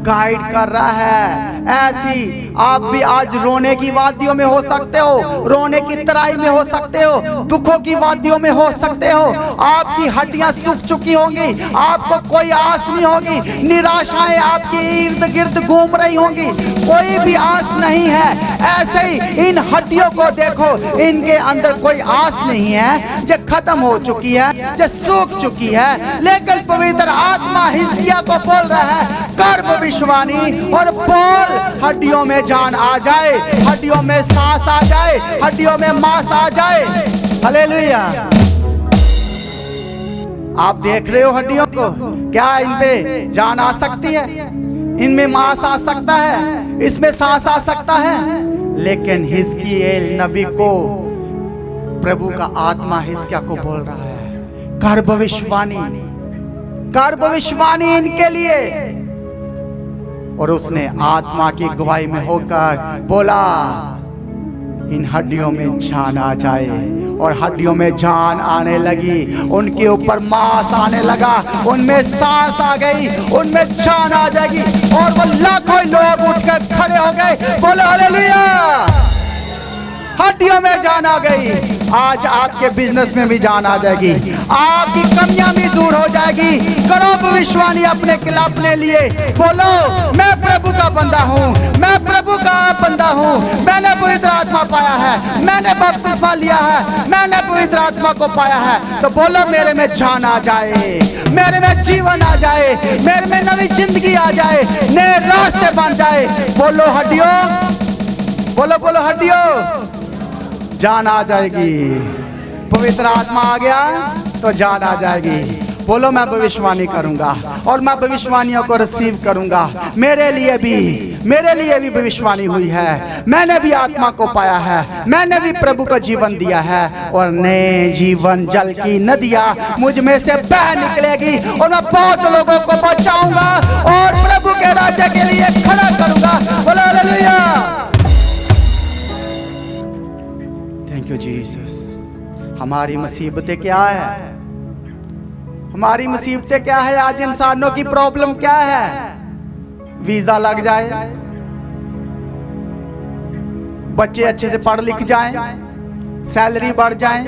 गाइड कर रहा है। ऐसी आप भी आज रोने की वादियों में हो सकते हो, रोने की तराई में हो सकते हो, दुखों की वादियों में हो सकते हो। आपकी हड्डियां सूख चुकी होंगी, आपको कोई आस नहीं होगी, निराशाएं आपके इर्द गिर्द घूम रही होंगी, कोई भी आस नहीं है। ऐसे ही इन हड्डियों को देखो, इनके अंदर कोई आस नहीं है, जो खत्म हो चुकी है, जो सूख चुकी है। लेकिन पवित्र आत्मा हिजकिय्याह को बोल रहा है, कर भविष्यवाणी और बोल, हड्डियों में जान आ जाए, हड्डियों में सांस आ जाए, हड्डियों में मांस आ जाए। हालेलुया, आप देख रहे हो हड्डियों को, क्या इन पे जान आ सकती है? इनमें मांस आ सकता है, इसमें सांस आ सकता है। लेकिन हिजकिय्याह नबी को प्रभु का आत्मा हिजकिय्याह को बोल रहा है, कर भविष्यवाणी, कर भविष्यवाणी इनके लिए। और उसने आत्मा की गवाही में होकर बोला, इन हड्डियों में जान आ जाए। और हड्डियों में जान आने लगी, उनके ऊपर मांस आने लगा, उनमें सांस आ गई, उनमें जान आ जाएगी। और वो लाखों लोग उठकर खड़े हो गए। बोलो हालेलुया, हड्डियों में जान आ गई। आज आपके बिजनेस में भी जान आ जाएगी, आपकी कमियां भी दूर हो जाएगी। करो भविष्यवाणी अपने लिए। बोलो, मैं प्रभु का बंदा हूँ, मैं प्रभु का बंदा हूँ, मैंने पवित्र आत्मा पाया है, मैंने बपतिस्मा लिया है, मैंने पवित्र आत्मा को पाया है। तो बोलो, मेरे में जान आ जाए, मेरे में जीवन आ जाए, मेरे में नई जिंदगी आ जाए, नए रास्ते बन जाए। बोलो हड्डियों, बोलो बोलो हड्डियों, जान आ जाएगी। पवित्र आत्मा आ गया तो जान आ जाएगी। बोलो, मैं भविष्यवाणी करूंगा और मैं भविष्यवाणियों को रिसीव करूंगा। मेरे लिए भी भविष्यवाणी हुई है, मैंने भी आत्मा को पाया है, मैंने भी प्रभु का जीवन दिया है। और नए जीवन जल की नदियां मुझ में से बह निकलेगी और मैं बहुत लोगों को बचाऊंगा और प्रभु के राज्य के लिए खड़ा करूंगा। बोलो हालेलुया, थैंक यू जीसस। हमारी मुसीबतें क्या है? हमारी मुसीबतें क्या है? आज इंसानों की प्रॉब्लम क्या है? वीजा लग जाए, बच्चे अच्छे से पढ़ लिख जाएं, सैलरी बढ़ जाए,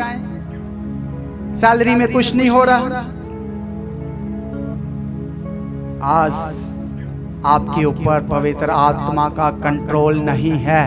सैलरी में कुछ नहीं हो रहा। आज आपके ऊपर पवित्र आत्मा का कंट्रोल नहीं है,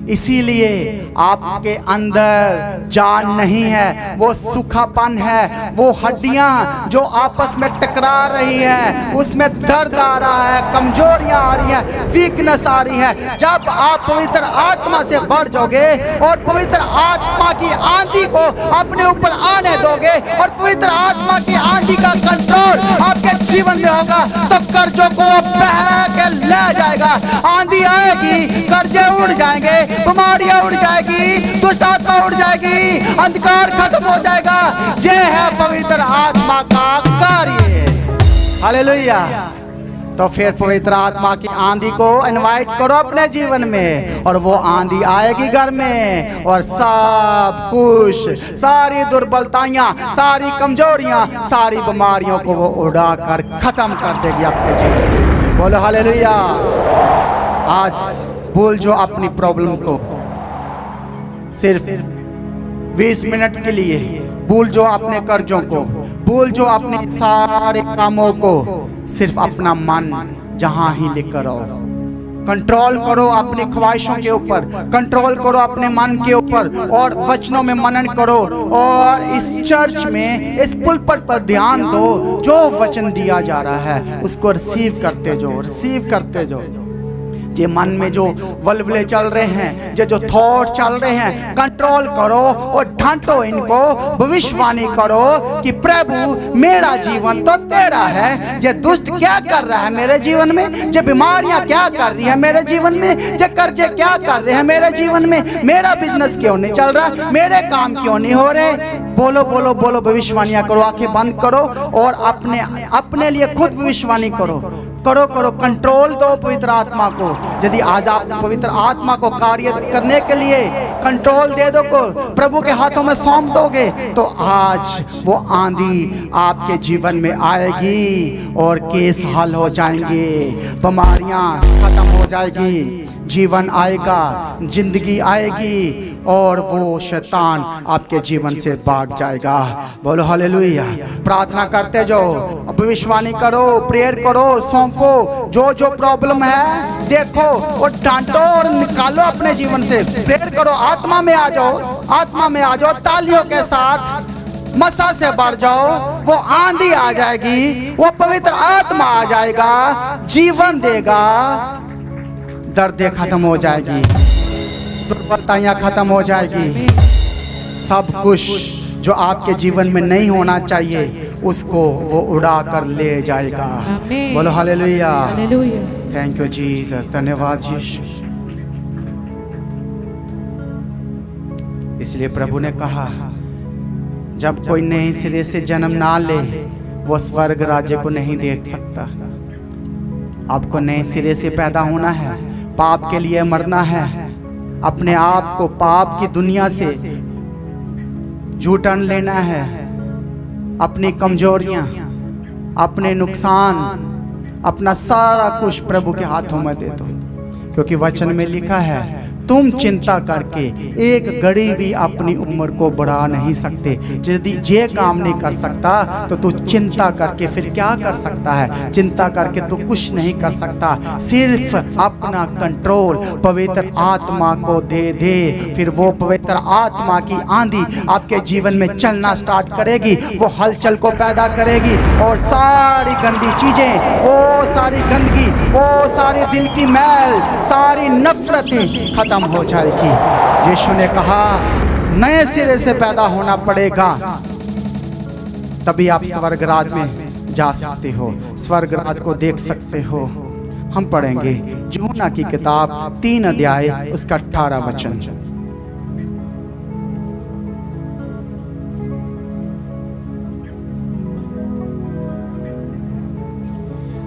इसीलिए आपके अंदर जान नहीं है, वो सूखापन है, वो हड्डियां जो आपस में टकरा रही है, उसमें दर्द आ रहा है, कमजोरियां आ रही हैं, वीकनेस आ रही है। जब आप पवित्र आत्मा से बढ़ जाओगे और पवित्र आत्मा की आंधी को अपने ऊपर आने दोगे और पवित्र आत्मा की आंधी का कंट्रोल आपके जीवन में होगा, तो कर्जों को बहा के ले जाएगा। आंधी आएगी, कर्जे उड़ जाएंगे, बीमारियां उड़ जाएगी, दुष्ट आत्मा उड़ जाएगी, अंधकार खत्म हो जाएगा। ये है पवित्र आत्मा का कार्य। हालेलुया। तो फिर पवित्र आत्मा की आंधी को इनवाइट करो अपने जीवन में, और वो आंधी आएगी घर में, और सब कुछ, सारी दुर्बलताइयां, सारी कमजोरियां, सारी बीमारियों को वो उड़ा कर खत्म कर देगी आपके जीवन से। बोलो हालेलुया। आज भूल जो अपनी प्रॉब्लम को, सिर्फ 20 मिनट के लिए भूल जो अपने कर्जों को, भूल जो अपने सारे कामों को, सिर्फ अपना मन जहां ही लेकर आओ। कंट्रोल करो अपनी ख्वाहिशों के ऊपर, कंट्रोल करो अपने मन के ऊपर, और वचनों में मनन करो, और इस चर्च में, इस पुलपट पर ध्यान दो। जो वचन दिया जा रहा है उसको रिसीव करते जाओ, रिसीव करते जाओ। जे मन में जो वल्वले चल रहे हैं, जो थॉट चल रहे हैं, कंट्रोल करो और ढांटो इनको। भविष्यवाणी करो कि प्रभु मेरा जीवन तो तेरा है। जे दुष्ट क्या कर रहा है मेरे जीवन में, जे बीमारियां क्या कर रही है मेरे जीवन में, जे कर्जे क्या कर रहे हैं मेरे जीवन में, मेरा बिजनेस क्यों नहीं चल रहा, मेरे काम क्यों नहीं हो रहे। बोलो बोलो बोलो, भविष्यवाणियां करो, आंखें बंद करो और अपने लिए खुद भविष्यवाणी करो, करो करो। कंट्रोल दो पवित्र आत्मा को। यदि आज आप पवित्र आत्मा को कार्य करने के लिए कंट्रोल दे दो, को प्रभु के हाथों में सौंप दोगे, तो आज वो आंधी आपके जीवन में आएगी और केस हल हो जाएंगे, बीमारियां खत्म हो जाएगी, जीवन आएगा, जिंदगी आएगी, और वो शैतान आपके जीवन से भाग जाएगा। बोलो हालेलुया। प्रार्थना करते जाओ, भविष्यवाणी करो, प्रेयर करो, सौंपो जो प्रॉब्लम है, देखो और डांटो और निकालो अपने जीवन से। प्रेयर करो, आत्मा में आ जाओ, आत्मा में आ जाओ, तालियों के साथ मसा से बढ़ जाओ। वो आंधी आ जाएगी, वो पवित्र आत्मा आ जाएगा, जीवन देगा, दर्द खत्म हो जाएगी, दुर्बलताइयां खत्म हो जाएगी। सब कुछ जो आपके जीवन में नहीं होना चाहिए उसको वो उड़ा कर ले जाएगा। बोलो हालेलुया। Thank you Jesus. धन्यवाद यीशु। इसलिए प्रभु ने कहा, जब कोई नए सिरे से जन्म ना ले वो स्वर्ग राज्य को नहीं देख सकता। आपको नए सिरे से पैदा होना है, पाप के लिए मरना है, अपने आप को पाप की दुनिया से झूठन लेना है, अपनी कमजोरियां, अपने नुकसान, अपना सारा कुछ प्रभु के हाथों में दे दो। क्योंकि वचन में लिखा है, तुम चिंता करके एक घड़ी भी अपनी उम्र को बढ़ा नहीं सकते। यदि ये काम नहीं कर सकता तो तू चिंता करके फिर क्या कर सकता है? चिंता करके तू कुछ नहीं कर सकता। सिर्फ अपना कंट्रोल पवित्र आत्मा को दे दे, फिर वो पवित्र आत्मा की आंधी आपके जीवन में चलना स्टार्ट करेगी, वो हलचल को पैदा करेगी, और सारी गंदी चीजें, वो सारी गंदगी, वो सारी दिल की मैल, सारी नफरतें खत्म हो जाएगी। यीशु ने कहा नए सिरे से पैदा होना पड़ेगा, तभी आप स्वर्ग राज में जा सकते हो, स्वर्ग राज को देख सकते हो। हम पढ़ेंगे यूहन्ना की किताब 3 अध्याय उसका 18 वचन।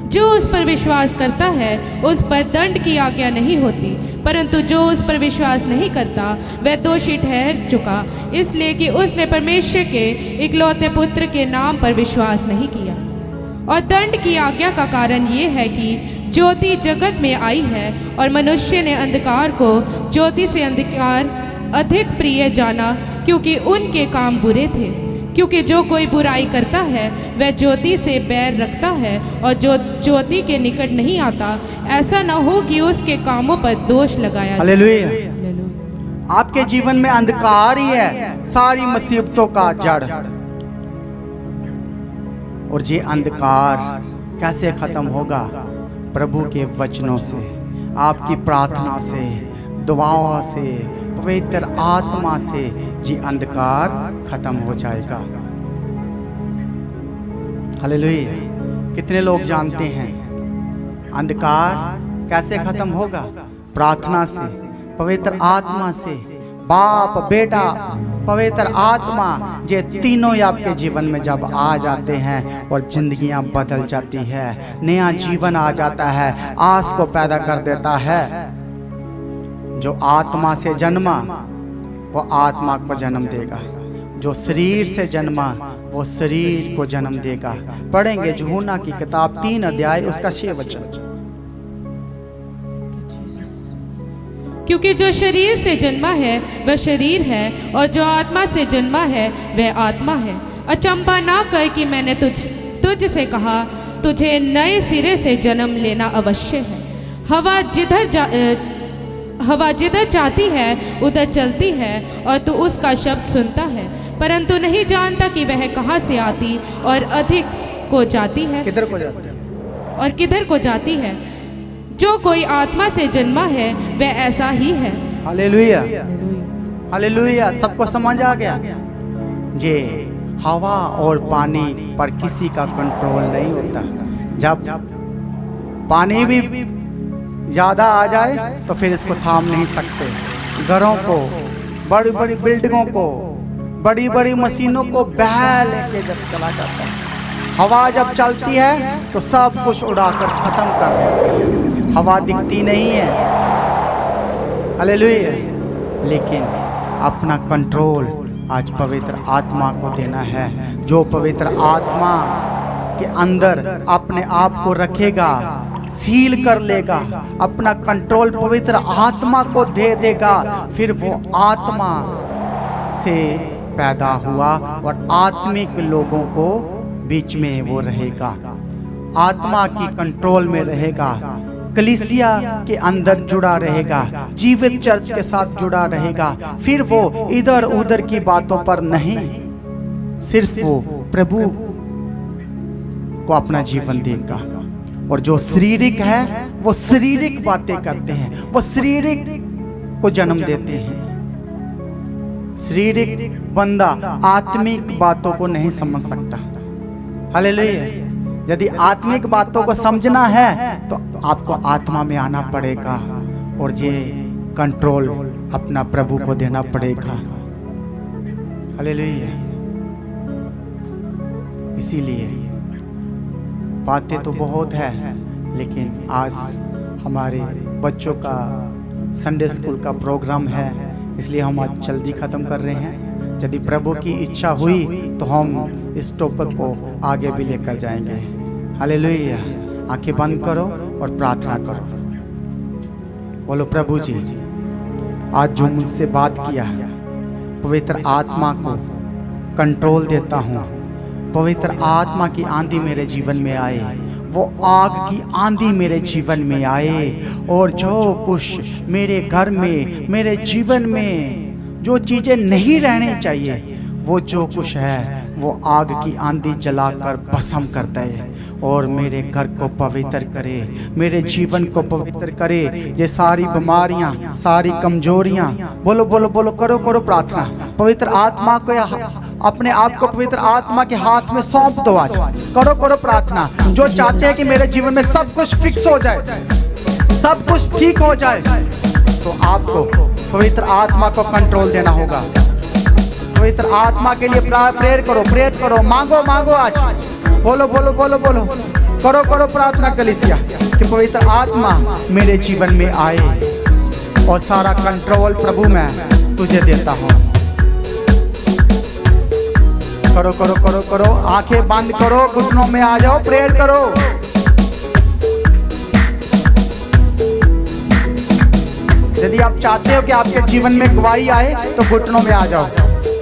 जो उस पर विश्वास करता है उस पर दंड की आज्ञा नहीं होती, परंतु जो उस पर विश्वास नहीं करता वह दोषी ठहर चुका, इसलिए कि उसने परमेश्वर के इकलौते पुत्र के नाम पर विश्वास नहीं किया। और दंड की आज्ञा का कारण ये है कि ज्योति जगत में आई है और मनुष्य ने अंधकार को ज्योति से अंधकार अधिक प्रिय जाना, क्योंकि उनके काम बुरे थे। क्योंकि जो कोई बुराई करता है वह ज्योति से बैर रखता है और जो ज्योति के निकट नहीं आता, ऐसा न हो कि उसके कामों पर दोष लगाया जाए। हालेलुया। आपके जीवन में अंधकार ही है सारी मुसीबतों का जड़। और ये अंधकार कैसे खत्म होगा? प्रभु के वचनों से, आपकी प्रार्थना से, दुआओं से, पवित्र आत्मा से ये अंधकार खत्म हो जाएगा। हालेलुया। कितने लोग जानते हैं अंधकार कैसे खत्म होगा? प्रार्थना से, पवित्र आत्मा से। बाप, बेटा, पवित्र आत्मा, ये तीनों ही आपके जीवन में जब आ जाते हैं और जिंदगियां बदल जाती है, नया जीवन आ जाता है, आस को पैदा कर देता है। जो आत्मा से जन्मा वो आत्मा को जन्म देगा, जो शरीर से जन्मा वो शरीर को जन्म देगा। पढ़ेंगे यूहन्ना की किताब 3 अध्याय उसका 6 वचन। क्योंकि जो शरीर से जन्मा है वह शरीर है, और जो आत्मा से जन्मा है वह आत्मा है। अचंभा ना कर कि मैंने तुझ से कहा, तुझे नए सिरे से जन्म लेना अवश्य है। हवा जिधर जाती है उधर चलती है, और तू उसका शब्द सुनता है, परंतु नहीं जानता कि वह कहाँ से आती और अधिक को जाती है, किधर को जाती है और किधर को जाती है। जो कोई आत्मा से जन्मा है वह ऐसा ही है। Hallelujah, hallelujah. सबको समझ आ गया? ये हवा और पानी पर किसी का कंट्रोल नहीं होता। जब पानी भी ज़्यादा आ जाए तो फिर इसको थाम नहीं सकते। घरों को, बड़ी बड़ी बिल्डिंगों को, बड़ी बड़ी मशीनों को बह लेके जब चला जाता है, हवा जब चलती है तो सब कुछ उड़ाकर खत्म कर देती है। हवा दिखती नहीं है। हालेलुया। लेकिन अपना कंट्रोल आज पवित्र आत्मा को देना है। जो पवित्र आत्मा के अंदर अपने आप को रखेगा, सील कर लेगा, अपना कंट्रोल पवित्र आत्मा को दे देगा, फिर वो आत्मा से पैदा हुआ और आत्मिक लोगों को बीच में वो रहेगा, आत्मा की कंट्रोल में रहेगा, कलीसिया के अंदर जुड़ा रहेगा, जीवित चर्च के साथ जुड़ा रहेगा। फिर वो इधर उधर की बातों पर नहीं, सिर्फ वो प्रभु को अपना जीवन देगा। और जो शारीरिक है वो शारीरिक बातें करते हैं, वो शारीरिक को जन्म देते हैं। शारीरिक बंदा आत्मिक बातों को नहीं समझ सकता। हालेलुया। यदि आत्मिक बातों को समझना है तो आपको आत्मा में आना पड़ेगा और ये कंट्रोल अपना प्रभु को देना पड़ेगा। हालेलुया। इसीलिए बातें तो बहुत है, लेकिन आज हमारे बच्चों का संडे स्कूल का प्रोग्राम है, इसलिए हम आज जल्दी ख़त्म कर रहे हैं। यदि प्रभु की इच्छा हुई तो हम इस टॉपिक को आगे भी लेकर जाएंगे। हालेलुया। आंखें बंद करो और प्रार्थना करो। बोलो, प्रभु जी, आज जो मुझसे बात किया है, पवित्र आत्मा को कंट्रोल देता हूँ। पवित्र आत्मा की आंधी मेरे जीवन में आए, वो आग की आंधी मेरे जीवन में आए, और जो कुछ मेरे घर में, मेरे जीवन में जो चीज़ें नहीं रहनी चाहिए, वो जो कुछ है वो आग की आंधी जलाकर भस्म कर दे और मेरे घर को पवित्र करे, मेरे जीवन को पवित्र करे। ये सारी बीमारियां, सारी कमजोरियां, बोलो बोलो बोलो, करो करो प्रार्थना। पवित्र आत्मा को, अपने आप को पवित्र आत्मा के हाथ में सौंप दो। आज करो करो प्रार्थना। जो चाहते हैं कि मेरे जीवन में सब कुछ फिक्स हो जाए, सब कुछ ठीक हो जाए, तो आपको पवित्र आत्मा को कंट्रोल देना होगा। पवित्र आत्मा के लिए प्रेयर करो, प्रेयर करो, मांगो मांगो। आज बोलो बोलो बोलो बोलो, करो करो प्रार्थना कलीसिया कि पवित्र आत्मा मेरे जीवन में आए और सारा कंट्रोल प्रभु मैं तुझे देता हूँ। करो करो करो करो, आंखें बंद करो, घुटनों में आ जाओ, प्रेयर करो। यदि आप चाहते हो कि आपके जीवन में गवाही आए तो घुटनों में आ जाओ,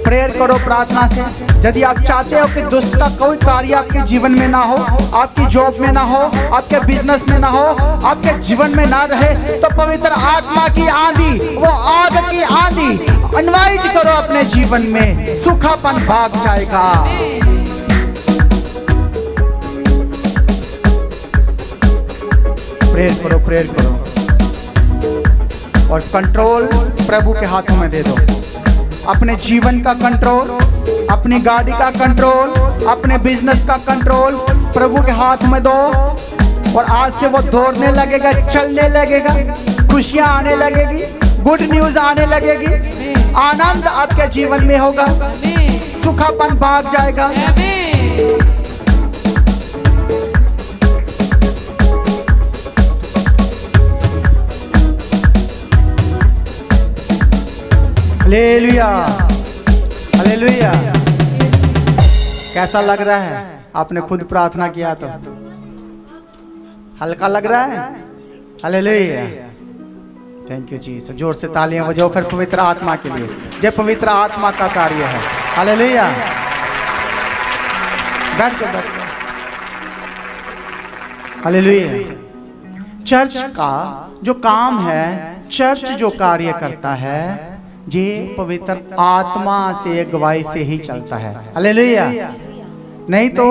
प्रेयर करो प्रार्थना से। यदि आप चाहते हो कि दुष्ट का कोई कार्य आपके जीवन में ना हो, आपकी जॉब में ना हो, आपके बिजनेस में ना हो, आपके जीवन में ना रहे, तो पवित्र आत्मा की आंधी, वो आग की आंधी इनवाइट करो अपने जीवन में, सुखापन भाग जाएगा। प्रेयर करो, प्रेयर करो और कंट्रोल प्रभु के हाथों में दे दो। अपने जीवन का कंट्रोल, अपनी गाड़ी का कंट्रोल, अपने बिजनेस का कंट्रोल प्रभु के हाथ में दो। और आज से वो दौड़ने लगेगा, चलने लगेगा, खुशियां आने लगेगी, गुड न्यूज आने लगेगी, आनंद आपके जीवन में होगा, सुखापन भाग जाएगा। Hallelujah, hallelujah. कैसा लग रहा है? आपने खुद प्रार्थना किया तो हल्का लग रहा है? Hallelujah, thank you Jesus. जोर से तालियां बजाओ फिर पवित्र आत्मा के लिए, जब पवित्र आत्मा का कार्य है। हालेलुया, बैठ जाओ, बैठ जाओ। हालेलुया। चर्च का जो काम है, चर्च जो कार्य करता है, ये पवित्र आत्मा से गवाही से ही चलता है। हालेलुया। नहीं तो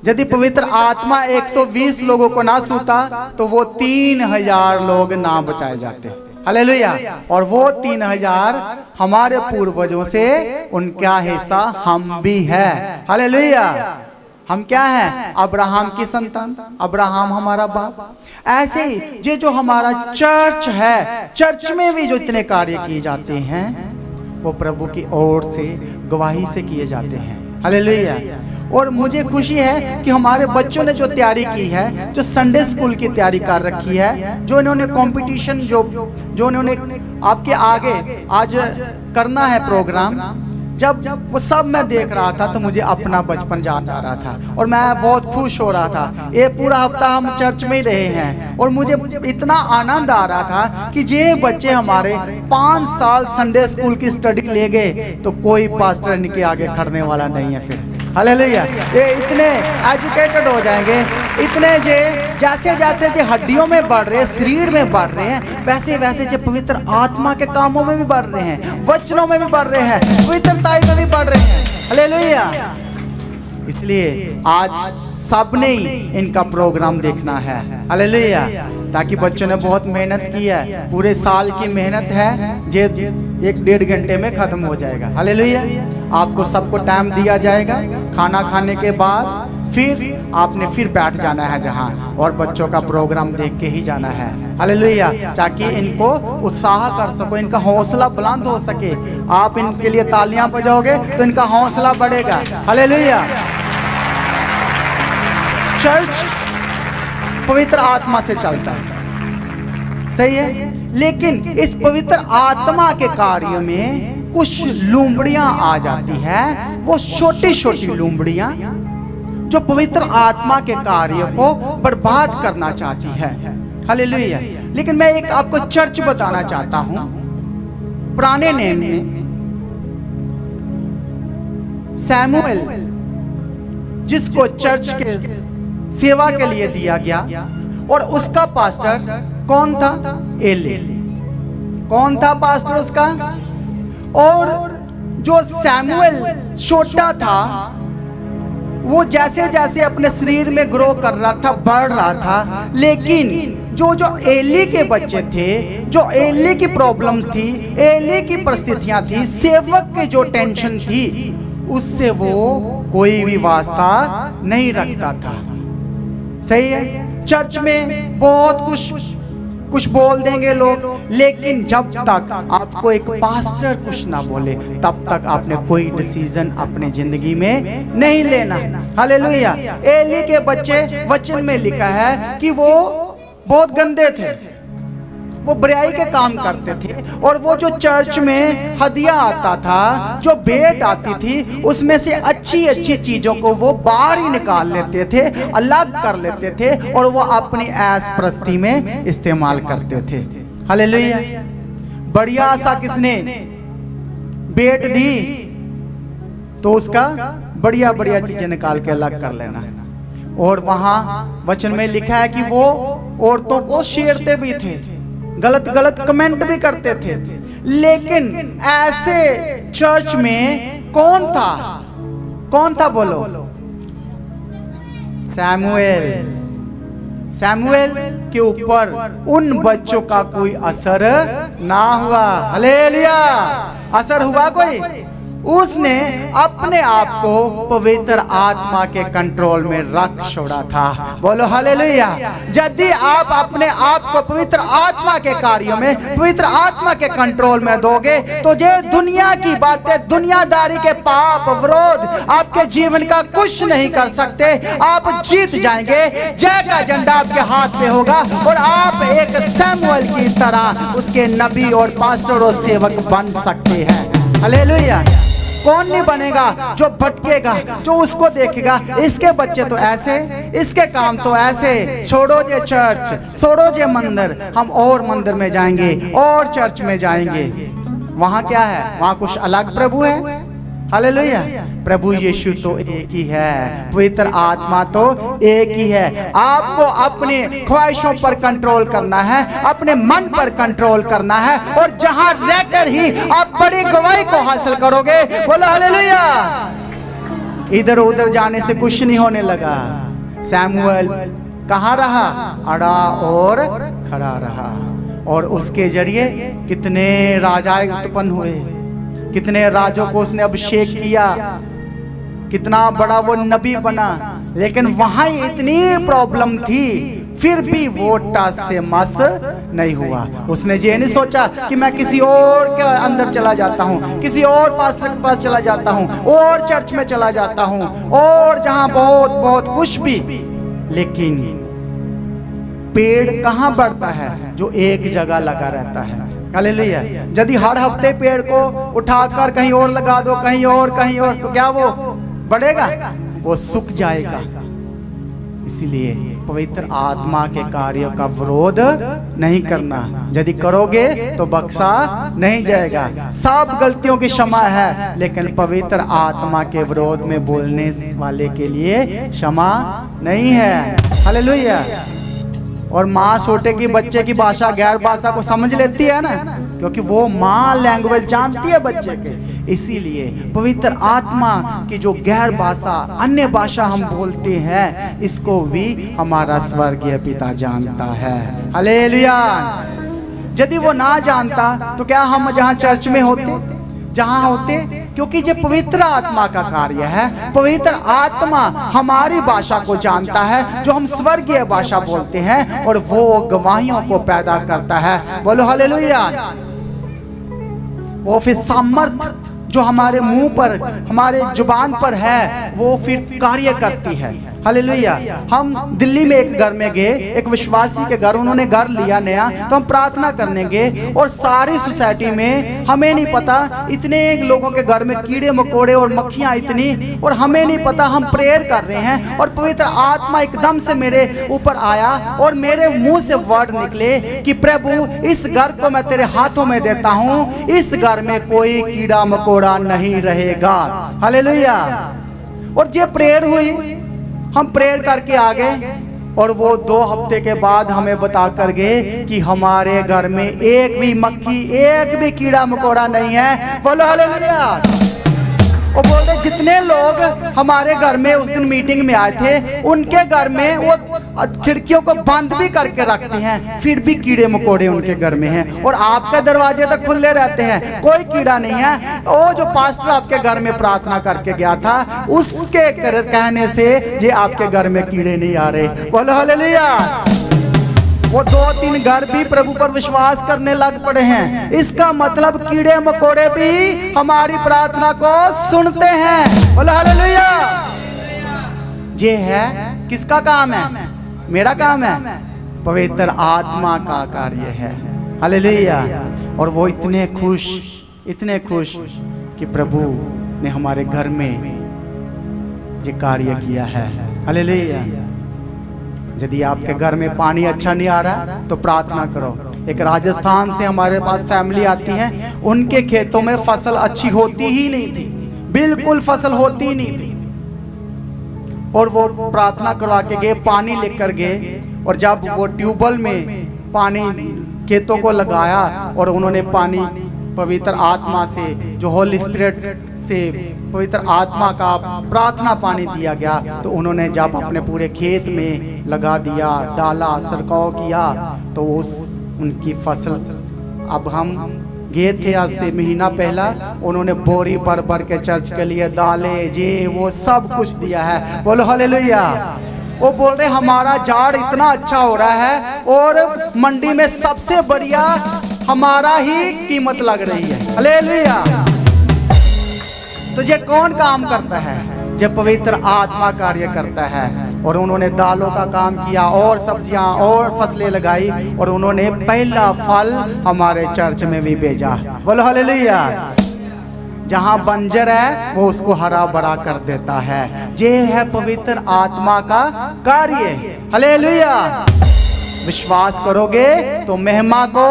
यदि पवित्र आत्मा 120 लोगों को ना सूता तो वो 3000 लोग ना बचाए जाते। हालेलुया। और वो 3000 हमारे पूर्वजों से, उनका हिस्सा हम भी है। हालेलुया। हम क्या हैं? अब्राहम की संतान, अब्राहम हमारा बाप। ऐसे ही ये जो हमारा चर्च है, चर्च में भी जो इतने कार्य किए जाते हैं वो प्रभु की ओर से गवाही से किए जाते हैं। हालेलुया। और मुझे खुशी है कि हमारे बच्चों ने जो तैयारी की है, जो संडे स्कूल की तैयारी कर रखी है, जो इन्होंने कंपटीशन जो इन्होंने आपके आगे आज करना है प्रोग्राम, जब वो सब मैं देख रहा था तो मुझे अपना बचपन याद आ रहा था और मैं बहुत खुश हो रहा था। ये पूरा हफ्ता हम चर्च में ही रहे हैं और मुझे इतना आनंद आ रहा था कि ये बच्चे हमारे 5 साल संडे स्कूल की स्टडी ले गए तो कोई पास्टर इनके आगे खड़ने वाला नहीं है फिर। हालेलुया। ये इतने एजुकेटेड हो जाएंगे, इतने जैसे जैसे जो हड्डियों में बढ़ रहे हैं, शरीर में बढ़ रहे हैं, वैसे वैसे जो पवित्र आत्मा के कामों में भी बढ़ रहे हैं, वचनों में भी बढ़ रहे हैं, पवित्रताई में भी बढ़ रहे हैं। हालेलुया। इसलिए आज सबने ही इनका प्रोग्राम देखना है। हालेलुया। ताकि बच्चों ने बहुत मेहनत की है, पूरे साल की मेहनत है, ये 1-1.5 घंटे में खत्म हो जाएगा। हालेलुया। आपको सबको टाइम दिया जाएगा, खाना खाने के बाद फिर आपने फिर बैठ जाना है जहां, और बच्चों का प्रोग्राम देख के ही जाना है। हालेलुया। ताकि इनको उत्साह कर सको, इनका हौसला बुलंद हो सके। आप इनके लिए तालियां बजाओगे तो इनका हौसला बढ़ेगा। हालेलुया। चर्च पवित्र आत्मा से चलता है, सही है, लेकिन इस पवित्र आत्मा के कार्य में कुछ लूमड़ियां आ जाती है। वो छोटी छोटी लूमड़ियां जो पवित्र आत्मा के कार्य को बर्बाद करना चाहती है। हालेलुया। लेकिन मैं एक आपको चर्च बताना चाहता हूं। पुराने नेम में सैमुएल, जिसको चर्च के सेवा के लिए दिया गया, और उसका पास्टर कौन था? एली। कौन था पास्टर उसका? और जो सैमुएल छोटा था, वो जैसे जैसे अपने शरीर में ग्रो कर रहा था, बढ़ रहा था, लेकिन जो एली के बच्चे थे, जो एली की प्रॉब्लम्स थी, एली की परिस्थितियां थी, सेवक की जो टेंशन थी, उससे वो कोई भी वास्ता नहीं रखता था। सही है। चर्च में बहुत कुछ बोल देंगे लोग, लेकिन जब तक आपको एक पास्टर कुछ ना बोले तब तक आपने कोई डिसीजन अपने जिंदगी में नहीं लेना। हालेलुया। एली के बच्चे, वचन में लिखा है कि वो बहुत गंदे थे, वो बुराई के काम करते थे, और वो जो चर्च में हदिया आता था, जो भेंट आती थी, उसमें से अच्छी अच्छी चीजों को वो बाहर ही निकाल लेते थे, अलग कर लेते थे, और वो अपनी ऐश प्रस्ती में इस्तेमाल करते थे। हालेलुया। बढ़िया सा किसने भेंट दी तो उसका बढ़िया बढ़िया चीजें निकाल के अलग कर लेना। और वहां वचन में लिखा है कि वो औरतों को छेड़ते भी थे, गलत गलत कमेंट भी करते थे। लेकिन ऐसे चर्च में कौन था बोलो? सैमुएल के ऊपर उन बच्चों का कोई असर ना हुआ। हालेलुया! असर हुआ कोई? उसने अपने आप को पवित्र आत्मा के कंट्रोल में रख छोड़ा था। बोलो हालेलुया! यदि आप अपने आप को पवित्र आत्मा के कार्यों में, पवित्र आत्मा के कंट्रोल में दोगे तो ये दुनिया की बातें, दुनियादारी के पाप विरोध आपके जीवन का कुछ नहीं कर सकते। आप जीत जाएंगे। जय का झंडा आपके हाथ में होगा और आप एक सैमुएल की तरह उसके नबी और पास्टर और सेवक बन सकते हैं। हालेलुया! कौन नहीं बनेगा? जो भटकेगा, जो उसको देखेगा, इसके बच्चे तो ऐसे, इसके काम तो ऐसे, छोड़ो ये चर्च, छोड़ो ये मंदिर, हम और मंदिर में जाएंगे और चर्च में जाएंगे। वहां क्या है? वहां कुछ अलग प्रभु है। हालेलुया! प्रभु यीशु तो एक ही है, पवित्र आत्मा तो एक ही है। आपको अपने ख्वाहिशों पर कंट्रोल करना है, अपने मन पर कंट्रोल करना है, और जहां रहकर ही आप बड़ी गवाही को हासिल करोगे। बोलो हालेलुया! इधर उधर जाने से कुछ नहीं होने लगा। सैमुएल कहाँ रहा? अड़ा और खड़ा रहा, और उसके जरिए कितने राजा उत्पन्न हुए, कितने राजों को उसने अभिषेक किया, कितना बड़ा वो नबी बना। लेकिन वहां इतनी प्रॉब्लम थी, फिर भी वो टस से मस नहीं हुआ। उसने ये नहीं सोचा कि मैं किसी और के अंदर चला जाता हूँ, किसी और पास्टर के पास चला जाता हूँ, और चर्च में चला जाता हूँ, और जहां बहुत बहुत कुछ भी। लेकिन पेड़ कहाँ बढ़ता है? जो एक जगह लगा रहता है। हालेलुया! यदि हर हफ्ते पेड़ को उठाकर कहीं और लगा दो, कहीं और, तो क्या वो बढ़ेगा? वो सूख जाएगा। इसीलिए पवित्र आत्मा के कार्यों का विरोध नहीं करना। यदि करोगे तो बख्शा नहीं जाएगा। सब गलतियों की क्षमा है, लेकिन पवित्र आत्मा के विरोध में बोलने वाले के लिए क्षमा नहीं है। हालेलुया! और माँ छोटे की बच्चे की भाषा, गैर भाषा को समझ लेती है ना, क्योंकि वो माँ लैंग्वेज जानती है बच्चे के। इसीलिए पवित्र आत्मा की जो गैर भाषा, अन्य भाषा हम बोलते हैं, इसको भी हमारा स्वर्गीय पिता जानता है। हालेलुया! यदि वो ना जानता तो क्या हम जहाँ चर्च में होते, जहाँ होते? क्योंकि ये पवित्र आत्मा का कार्य है। पवित्र आत्मा हमारी भाषा को जानता है, जो हम स्वर्गीय भाषा बोलते हैं, और वो गवाहियों को पैदा करता है। बोलो हालेलुया! वो फिर सामर्थ जो हमारे मुंह पर, हमारे जुबान पर है, वो फिर कार्य करती है। हालेलुया! हम दिल्ली में एक घर में गए, एक विश्वासी के घर, उन्होंने घर लिया नया, तो हम प्रार्थना करने गए, और सारी सोसाइटी में हमें नहीं पता, इतने लोगों के घर में कीड़े मकोड़े और मक्खियां इतनी, और हमें नहीं पता। हम प्रेयर कर रहे हैं और पवित्र आत्मा एकदम से मेरे ऊपर आया, और मेरे मुंह से वर्ड निकले कि प्रभु, इस घर को मैं तेरे हाथों में देता हूँ, इस घर में कोई कीड़ा मकोड़ा नहीं रहेगा। हालेलुया! और ये प्रेयर हुई, हम प्रेयर करके आ गए, और वो 2 हफ्ते के बाद हमें बता कर गए कि हमारे घर में एक भी मक्खी, एक भी कीड़ा मकोड़ा नहीं है। बोलो हालेलुया! वो बोल रहे जितने लोग हमारे घर में उस दिन मीटिंग में आए थे, उनके घर में वो खिड़कियों को बंद भी करके रखते हैं, फिर भी कीड़े मकोड़े उनके घर में हैं, और आपके दरवाजे तक खुले रहते हैं, कोई कीड़ा नहीं है। वो जो पास्टर आपके घर में प्रार्थना करके गया था, उसके कहने से ये आपके घर में कीड़े नहीं आ रहे। बोलो हालेलुया! वो 2-3 घर भी प्रभु पर विश्वास करने लग पड़े हैं। इसका मतलब कीड़े मकोड़े भी हमारी प्रार्थना को सुनते हैं। बोलो हालेलुया! ये है किसका काम है? मेरा काम है, पवित्र आत्मा का कार्य है। हालेलुया! और वो इतने खुश कि प्रभु ने हमारे घर में ये कार्य किया है। हालेलुया! यदि आपके घर में पानी अच्छा नहीं आ रहा तो प्रार्थना करो। एक राजस्थान से हमारे पास फैमिली आती है, उनके खेतों में फसल अच्छी होती ही नहीं थी, बिल्कुल फसल होती ही नहीं थी, और वो प्रार्थना करवा के गए, पानी लेकर गए, और जब वो ट्यूबवेल में पानी खेतों को लगाया और उन्होंने पानी पवित्र आत्मा से, जो होली स्पिरिट से पवित्र आत्मा का प्रार्थना पानी दिया गया, तो उन्होंने जब अपने पूरे खेत में लगा दिया, डाला, छिड़काव किया, तो उनकी फसल, अब हम गए थे आज से महीना पहला, उन्होंने बोरी भर भर के चर्च के लिए दाले जे वो सब कुछ दिया है। बोलो हालेलुया। वो बोल रहे हमारा झाड़ इतना अच्छा हो रहा है और मंडी में सबसे बढ़िया हमारा ही कीमत लग रही है। हालेलुया। तो ये कौन काम करता है? ये पवित्र आत्मा कार्य करता है। और उन्होंने दालों का काम किया और सब्जियां और फसलें लगाई, और उन्होंने पहला फल हमारे चर्च में भी भेजा। बोलो हालेलुया। जहां बंजर है वो उसको हरा भरा कर देता है। ये है पवित्र आत्मा का कार्य। हालेलुया। विश्वास करोगे तो महिमा को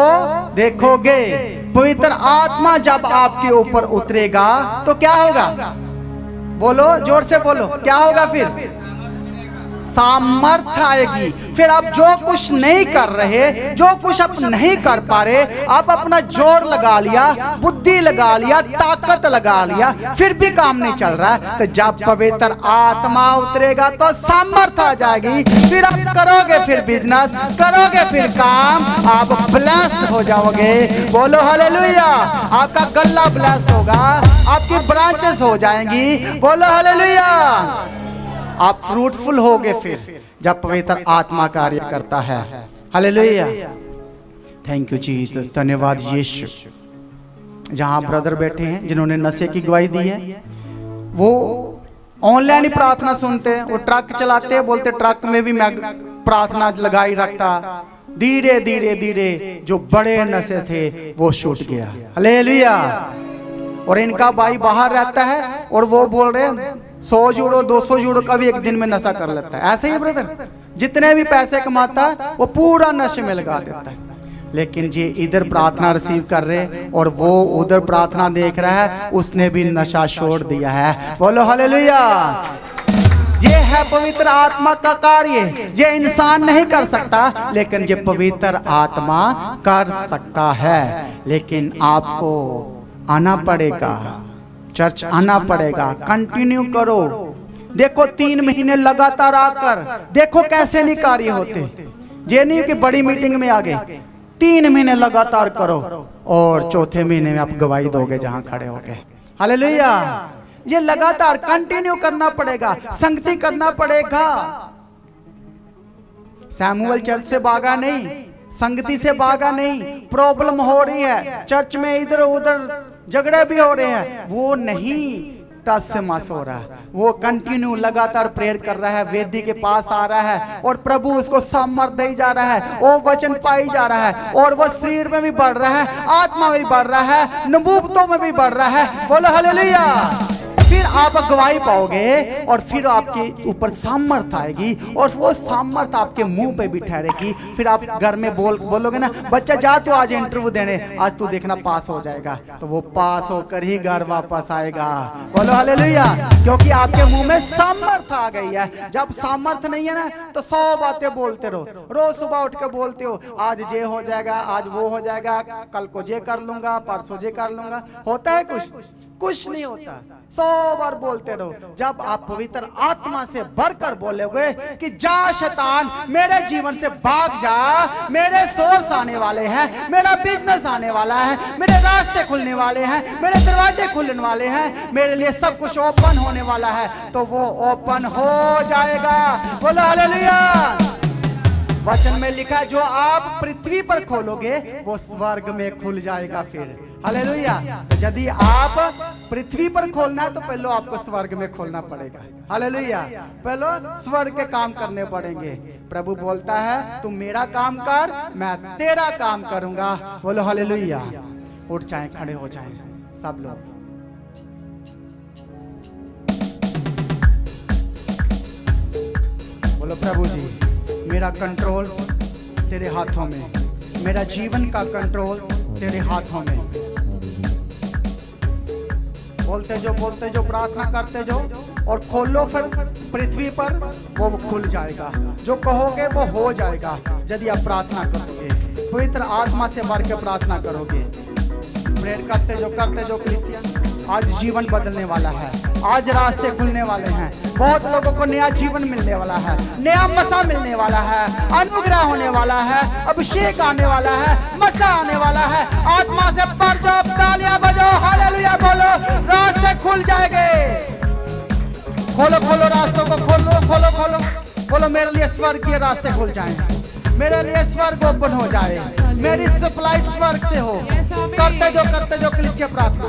देखोगे। पवित्र आत्मा जब आपके ऊपर उतरेगा तो क्या होगा? बोलो, जोर से बोलो, क्या होगा? फिर सामर्थ्य आएगी। फिर आप जो कुछ नहीं कर रहे, जो कुछ आप नहीं कर पा रहे, आप अपना जोर लगा लिया, बुद्धि लगा लिया, ताकत लगा लिया, फिर भी काम नहीं चल रहा है, तो जब पवित्र आत्मा उतरेगा तो सामर्थ्य आ जाएगी। फिर आप करोगे, फिर बिजनेस करोगे, फिर काम, आप ब्लेस्ड हो जाओगे। बोलो हालेलुया। आपका गल्ला ब्लेस्ड होगा, आपकी ब्रांचेस हो जाएंगी। बोलो हालेलुया। आप फ्रूटफुल होगे फिर जब पवित्र आत्मा कार्य करता है। हालेलुया। Thank you Jesus. धन्यवाद यीशु। जहां ब्रदर बैठे हैं जिन्होंने नशे की गवाही दी है, वो ऑनलाइन ही प्रार्थना सुनते हैं। वो ट्रक चलाते हैं, बोलते ट्रक में भी मैं प्रार्थना लगाई रखता। धीरे धीरे धीरे जो बड़े नशे थे वो छूट गया। हालेलुया। और इनका भाई बाहर रहता है और वो बोल रहे हैं 100 यूरो 200 यूरो का भी एक दिन में नशा कर लेता है। ऐसे ही ब्रदर जितने भी पैसे कमाता है वो पूरा नशे में लगा देता है। लेकिन ये इधर प्रार्थना रिसीव कर रहे और वो उधर प्रार्थना देख रहा है, उसने भी नशा छोड़ दिया है। बोलो हालेलुया। ये है पवित्र आत्मा का कार्य। ये इंसान नहीं कर सकता, लेकिन ये पवित्र आत्मा कर सकता है। लेकिन आपको आना पड़ेगा, चर्च आना पड़ेगा। कंटिन्यू करो। देखो 3 महीने लगातार आकर देखो कैसे नहीं कार्य होते। ये नहीं कि बड़ी मीटिंग में आ गए, 3 महीने लगातार करो और चौथे महीने में आप गवाही दोगे जहां खड़े हो गए। हालेलुया। ये लगातार कंटिन्यू करना पड़ेगा, संगति करना पड़ेगा। सैमुअल चर्च से भागा नहीं, संगति से भागा नहीं। प्रॉब्लम हो रही है चर्च में, इधर उधर झगड़े भी हो रहे हैं, वो नहीं टस से मस हो रहा है। वो कंटिन्यू लगातार प्रेयर कर रहा है, वेदी के पास आ रहा है और प्रभु उसको सामर्थ दे जा रहा है, वो वचन पाई जा रहा है और वो शरीर में भी बढ़ रहा है, आत्मा में भी बढ़ रहा है, नबूवतों में भी बढ़ रहा है। बोलो हालेलुया। फिर आप गवाही पाओगे और फिर आपके ऊपर सामर्थ आएगी और वो सामर्थ आपके मुंह पे भी ठहरेगी। फिर आप घर में बोलोगे ना, बच्चा जा तू आज इंटरव्यू देने, आज तू देखना पास हो जाएगा, तो वो पास होकर ही घर वापस आएगा। बोलो हालेलुया। क्योंकि आपके मुंह में सामर्थ आ गई है। जब सामर्थ नहीं है ना तो 100 बातें बोलते रहो। रोज सुबह उठ के बोलते हो आज ये हो जाएगा, आज वो हो जाएगा, कल को ये कर लूंगा, परसों ये कर लूंगा। होता है कुछ नहीं होता। 100 बार बोलते रहो। जब आप पवित्र आत्मा से भरकर बोलोगे कि जा शैतान मेरे जीवन से भाग जा, मेरे सोर्स आने वाले हैं, मेरा बिजनेस आने वाला है, मेरे रास्ते खुलने वाले हैं, मेरे दरवाजे खुलने वाले हैं, मेरे लिए सब कुछ ओपन होने वाला है, तो वो ओपन हो जाएगा। बोलो हालेलुया। वचन में लिखा जो आप पृथ्वी पर खोलोगे वो स्वर्ग में खुल जाएगा। फिर हालेलुया। तो यदि आप पृथ्वी पर खोलना है तो पहले आपको स्वर्ग में खोलना पड़ेगा। हालेलुया। पहले स्वर्ग के काम करने पड़ेंगे। प्रभु बोलता है तुम मेरा काम कर, मैं तेरा काम करूंगा। बोलो हालेलुया। उठ जाए, खड़े हो जाए सब लोग। बोलो प्रभु जी मेरा कंट्रोल तेरे हाथों में, मेरा जीवन का कंट्रोल तेरे हाथों में। बोलते जो प्रार्थना करते जो और खोलो फिर पृथ्वी पर वो खुल जाएगा। जो कहोगे वो हो जाएगा यदि आप प्रार्थना करोगे, पवित्र आत्मा से भर के प्रार्थना करोगे। प्रेयर करते जो कलीसिया, आज जीवन बदलने वाला है, आज रास्ते खुलने वाले हैं, बहुत लोगों को नया जीवन मिलने वाला है, नया मसा मिलने वाला है, अनुग्रह होने वाला है, अभिषेक आने वाला है, मसा आने वाला है। आत्मा से भर जाओ, तालियां बजाओ, हालेलुया बोलो, रास्ते खुल जाएंगे। खोलो खोलो रास्तों को, खोलो खोलो खोलो, बोलो मेरे लिए स्वर्ग के रास्ते खुल जाएं, मेरे लिए स्वर्ग ओपन हो जाए, मेरी सप्लाई स्वर्ग से हो। करते जो कलीसिया प्रार्थना,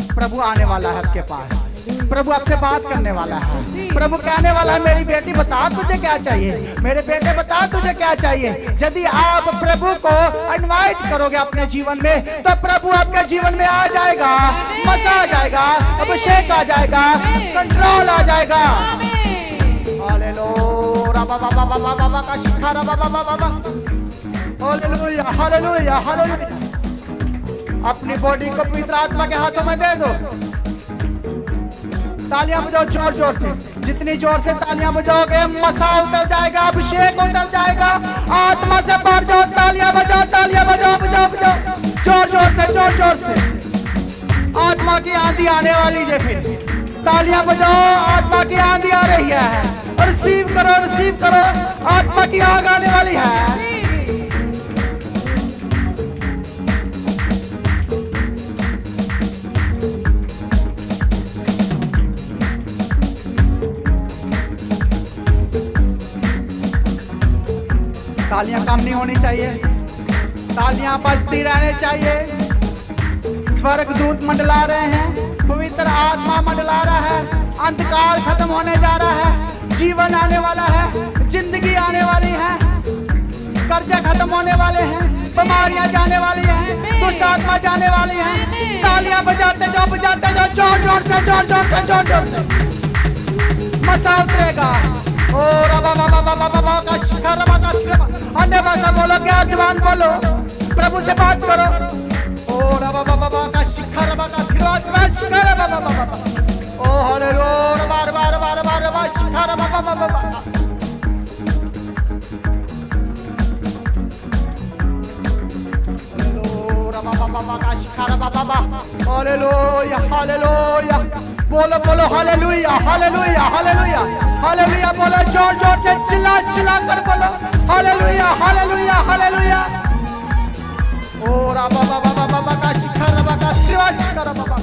प्रभु आने वाला है आपके पास, प्रभु आपसे बात करने वाला है, प्रभु कहने वाला है मेरी बेटी बता तुझे क्या चाहिए, मेरे बेटे बता तुझे क्या चाहिए। यदि आप प्रभु को इनवाइट करोगे अपने जीवन में, तो प्रभु आपके जीवन में आ जाएगा, मजा आ जाएगा, अभिषेक आ जाएगा, कंट्रोल आ जाएगा। हालेलुया बाबा बाबा बाबा का शिखारा बाबा बाबा, हालेलुया हालेलुया हालेलुया। अपनी बॉडी को पवित्र आत्मा के हाथों में दे दो। तालियां बजाओ जोर जोर से, जितनी जोर से तालियां बजाओगे मसा उतर जाएगा, अभिषेक उतर जाएगा, आत्मा से भर जाओ। तालियां बजाओ बजाओ बजाओ, जोर जोर से। आत्मा की आंधी आने वाली है, फिर तालियां बजाओ, आत्मा की आंधी आ रही है। रिसीव करो, आत्मा की आग आने वाली है। तालियां कम नहीं होनी चाहिए, तालियां बजती रहनी चाहिए। स्वर्ग दूत मंडला रहे हैं, पवित्र आत्मा मंडला रहा है, अंधकार खत्म होने जा रहा है, जीवन आने वाला है, जिंदगी आने वाली है, कर्जे खत्म होने वाले हैं, बीमारियां जाने वाली हैं, दुष्ट आत्मा जाने वाली हैं। तालियां बजाते जाओ जोर जोर से। मसा उतरेगा। ओ रबा बाबा बाबा बाबा का शिखर का अन्य भाषा बोलो, क्या जवान बोलो, प्रभु से बात करो। ओ रबा बाबा का शिखर का शिखर बाबा बाबा, ओ हालेलुया बार बार बार बार बार शिखर बाबा बाबा। रबा बाबा का शिखर बाबा बाबा, हालेलुया हालेलुया बोलो हालेलुया हालेलुया हालेलुया हालेलुया बोलो, जोर जोर से चिल्ला कर बोलो हालेलुया हालेलुया हालेलुया। ओ रबा बाबा बाबा का शिखर बाबा शिखर बाबा।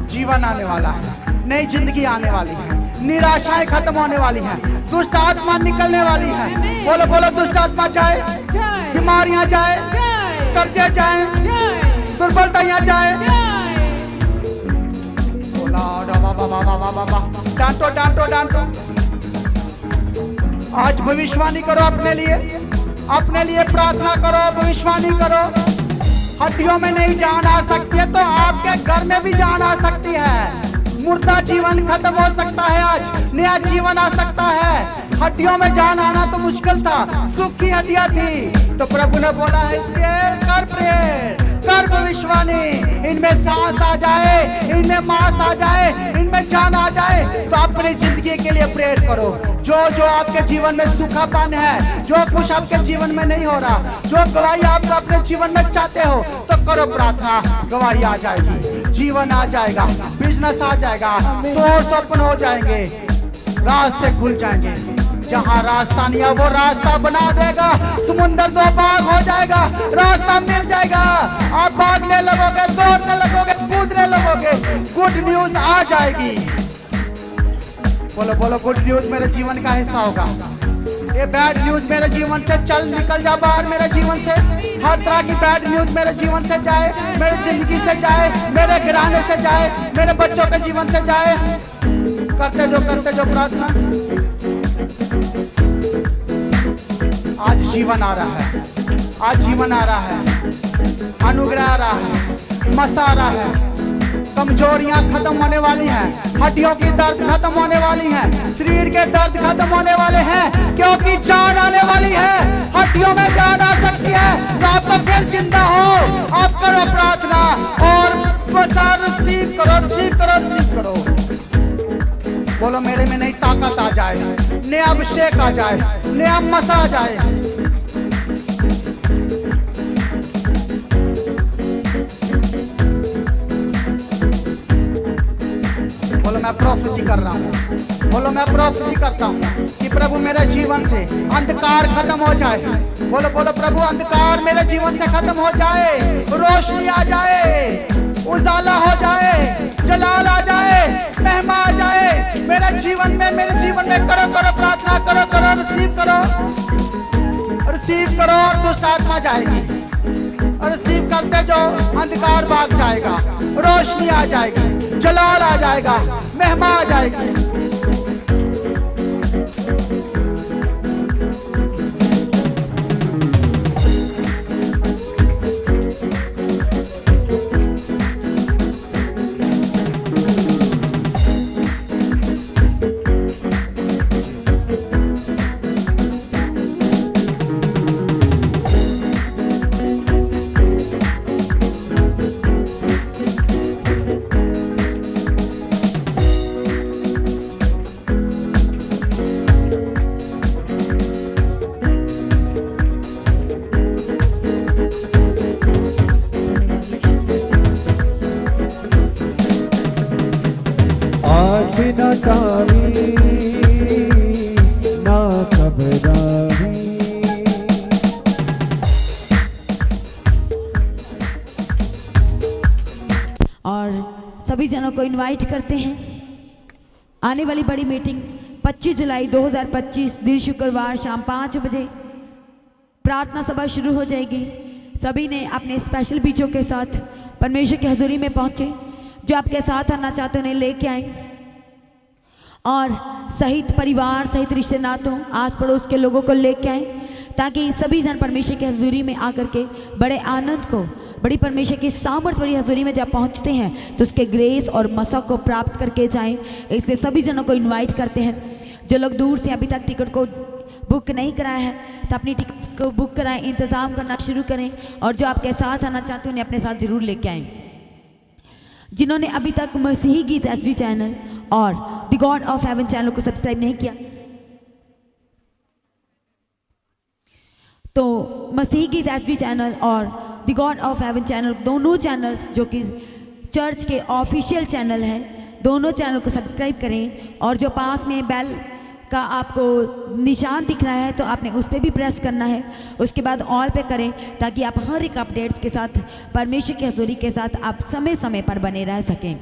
जीवन आने वाला है, नई जिंदगी आने वाली है, निराशाएं खत्म होने वाली है, दुष्ट आत्मा निकलने वाली है। बोलो दुष्ट आत्मा जाए, बीमारियां जाए, कर्जे जाए, दुर्बलताएं जाए। डांटो। आज भविष्यवाणी करो अपने लिए प्रार्थना करो, भविष्यवाणी करो। हड्डियों में नहीं जान आ सकती है तो आपके घर में भी जान आ सकती है। मुर्दा जीवन खत्म हो सकता है, आज नया जीवन आ सकता है। हड्डियों में जान आना तो मुश्किल था, सूखी हड्डियां थी, तो प्रभु ने बोला है इसलिए कर प्रेयर, कर भविष्यवाणी, इनमें सांस आ जाए, इनमें मांस आ जाए, इनमें जान आ जाए। तो अपनी जिंदगी के लिए प्रेयर करो। जो आपके जीवन में सूखापन है, जो कुछ आपके जीवन में नहीं हो रहा, जो गवाही आप अपने जीवन में चाहते हो, तो करो प्रार्थना, गवाही आ जाएगी, जीवन आ जाएगा, बिजनेस आ जाएगा, सोर्स ओपन हो जाएंगे, रास्ते खुल जाएंगे। जहाँ रास्ता नहीं है वो रास्ता बना देगा, समुंदर दो भाग हो जाएगा, रास्ता मिल जाएगा। आप भागने लगोगे, दौड़ने लगोगे, कूदने लगोगे, गुड न्यूज आ जाएगी। बोलो गुड न्यूज मेरे जीवन का हिस्सा होगा। ये बैड न्यूज मेरे जीवन से निकल जा बाहर, मेरे जीवन से हर तरह की बैड न्यूज मेरे जीवन से जाए, मेरे जिंदगी से जाए, मेरे घराने से जाए, मेरे बच्चों के जीवन से जाए। करते जो प्रार्थना। आज जीवन आ रहा है, आज जीवन आ रहा है, अनुग्रह आ रहा है, मसा आ रहा है, कमजोरियां खत्म होने वाली हैं, हड्डियों की दर्द खत्म होने वाली हैं, शरीर के दर्द खत्म होने वाले हैं, क्योंकि जान आने वाली है। हड्डियों में जान आ सकती है तो आप तो फिर जिंदा हो। आप करो प्रार्थना और मसा रिसीव करो। बोलो मेरे में नई ताकत आ जाए, नया अभिषेक आ जाए, नया मसा आ जाए। बोलो मैं प्रोफेसी कर रहा हूँ, बोलो मैं प्रोफेसी करता हूँ कि प्रभु मेरे जीवन से अंधकार खत्म हो जाए। बोलो बोलो प्रभु अंधकार मेरे जीवन से खत्म हो जाए, रोशनी आ जाए, उजाला हो जाए, जलाल आ जाए, महिमा आ जाए मेरे जीवन में, मेरे जीवन में। करो करो प्रार्थना, करो करो, रिसीव करो, रिसीव करो और दुष्ट आत्मा जाएगी। और रिसीव करते जो अंधकार भाग जाएगा, रोशनी आ जाएगी, जलाल आ जाएगा, महिमा आ जाएगी। ना टावी ना खबरदारी, और सभी जनों को इनवाइट करते हैं। आने वाली बड़ी मीटिंग 25 जुलाई 2025 दिन शुक्रवार शाम 5 बजे प्रार्थना सभा शुरू हो जाएगी। सभी ने अपने स्पेशल बीचों के साथ परमेश्वर की हजूरी में पहुंचे। जो आपके साथ आना चाहते हैं उन्हें लेके आए और सहित परिवार सहित रिश्ते नातों आस पड़ोस के लोगों को लेके आए, ताकि सभी जन परमेश्वर की हजूरी में आकर के बड़े आनंद को, बड़ी परमेश्वर की सामर्थ बड़ी हजूरी में जब पहुंचते हैं तो उसके ग्रेस और मसा को प्राप्त करके जाएं। इसलिए सभी जनों को इनवाइट करते हैं। जो लोग दूर से अभी तक टिकट को बुक नहीं कराया है तो अपनी टिकट को बुक कराएं, इंतज़ाम करना शुरू करें। और जो आपके साथ आना चाहते हैं उन्हें अपने साथ जरूर लेके आएँ। जिन्होंने अभी तक मसीही गीत एसडी चैनल और the God of haven channel को सब्सक्राइब नहीं किया तो मसीही गीत एसडी चैनल और the God of haven channel दोनों चैनल्स जो कि चर्च के ऑफिशियल चैनल हैं, दोनों चैनल को सब्सक्राइब करें। और जो पास में बेल का आपको निशान दिख रहा है तो आपने उस पर भी प्रेस करना है। उसके बाद ऑल पे करें ताकि आप हर एक अपडेट्स के साथ परमेश्वर की हजूरी के साथ आप समय समय पर बने रह सकें।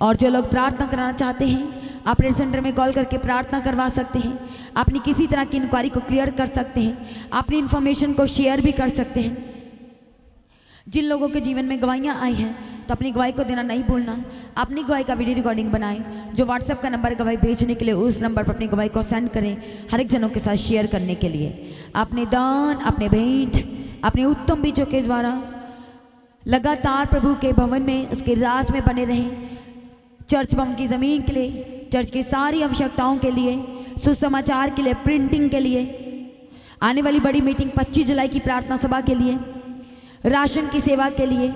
और जो लोग प्रार्थना कराना चाहते हैं आप सेंटर में कॉल करके प्रार्थना करवा सकते हैं। अपनी किसी तरह की इंक्वायरी को क्लियर कर सकते हैं, अपनी इन्फॉर्मेशन को शेयर भी कर सकते हैं। जिन लोगों के जीवन में गवाहियाँ आई हैं तो अपनी गवाही को देना नहीं भूलना। अपनी गवाही का वीडियो रिकॉर्डिंग बनाएं। जो व्हाट्सएप का नंबर गवाही भेजने के लिए उस नंबर पर अपनी गवाही को सेंड करें, हर एक जनों के साथ शेयर करने के लिए। अपने दान, अपने भेंट, अपने उत्तम बीजों के द्वारा लगातार प्रभु के भवन में, उसके राज में बने रहें। चर्च भवन की ज़मीन के लिए, चर्च की सारी आवश्यकताओं के लिए, सुसमाचार के लिए, प्रिंटिंग के लिए, आने वाली बड़ी मीटिंग 25 जुलाई की प्रार्थना सभा के लिए, राशन की सेवा के लिए,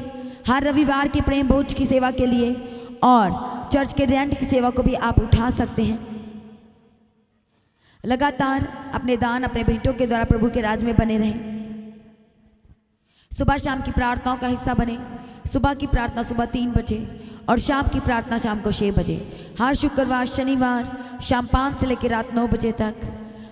हर रविवार के प्रेम भोज की सेवा के लिए और चर्च के रेंट की सेवा को भी आप उठा सकते हैं। लगातार अपने दान, अपने भेंटों के द्वारा प्रभु के राज में बने रहें। सुबह शाम की प्रार्थनाओं का हिस्सा बने। सुबह की प्रार्थना सुबह 3 बजे और शाम की प्रार्थना शाम को 6 बजे। हर शुक्रवार शनिवार शाम 5 से लेकर रात 9 बजे तक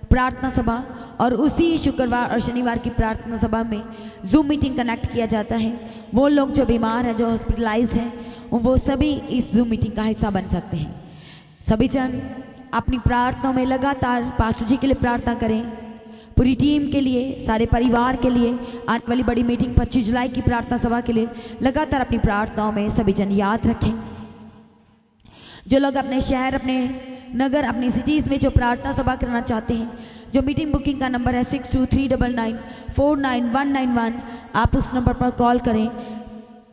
प्रार्थना सभा। और उसी शुक्रवार और शनिवार की प्रार्थना सभा में जूम मीटिंग कनेक्ट किया जाता है। वो लोग जो बीमार हैं, जो हॉस्पिटलाइज्ड हैं, वो सभी इस जूम मीटिंग का हिस्सा बन सकते हैं। सभी जन अपनी प्रार्थनाओं में लगातार पास्टर जी के लिए प्रार्थना करें, पूरी टीम के लिए, सारे परिवार के लिए, आने वाली बड़ी मीटिंग 25 जुलाई की प्रार्थना सभा के लिए लगातार अपनी प्रार्थनाओं में सभी जन याद रखें। जो लोग अपने शहर, अपने नगर, अपनी सिटीज़ में जो प्रार्थना सभा करना चाहते हैं, जो मीटिंग बुकिंग का नंबर है 6239949191, आप उस नंबर पर कॉल करें।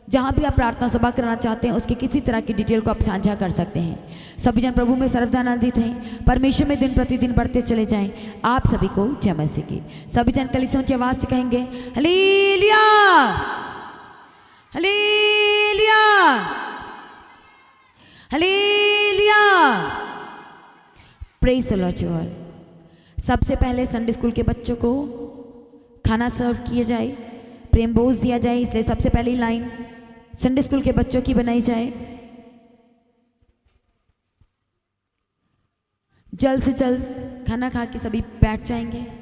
जहाँ भी आप प्रार्थना सभा कराना चाहते हैं उसकी किसी तरह की डिटेल को आप साझा कर सकते हैं। सभी जन प्रभु में सर्वदानंदित हैं, परमेश्वर में दिन प्रतिदिन बढ़ते चले जाएं। आप सभी को जय मसीह की। सभी जन कलीसियों की आवाज़ से कहेंगे hallelujah, hallelujah, hallelujah. Praise the Lord you all. सबसे पहले संडे स्कूल के बच्चों को खाना सर्व किया जाए, प्रेम भोज दिया जाए, इसलिए सबसे पहली लाइन संडे स्कूल के बच्चों की बनाई जाए। जल्द से जल्द खाना खा के सभी बैठ जाएंगे।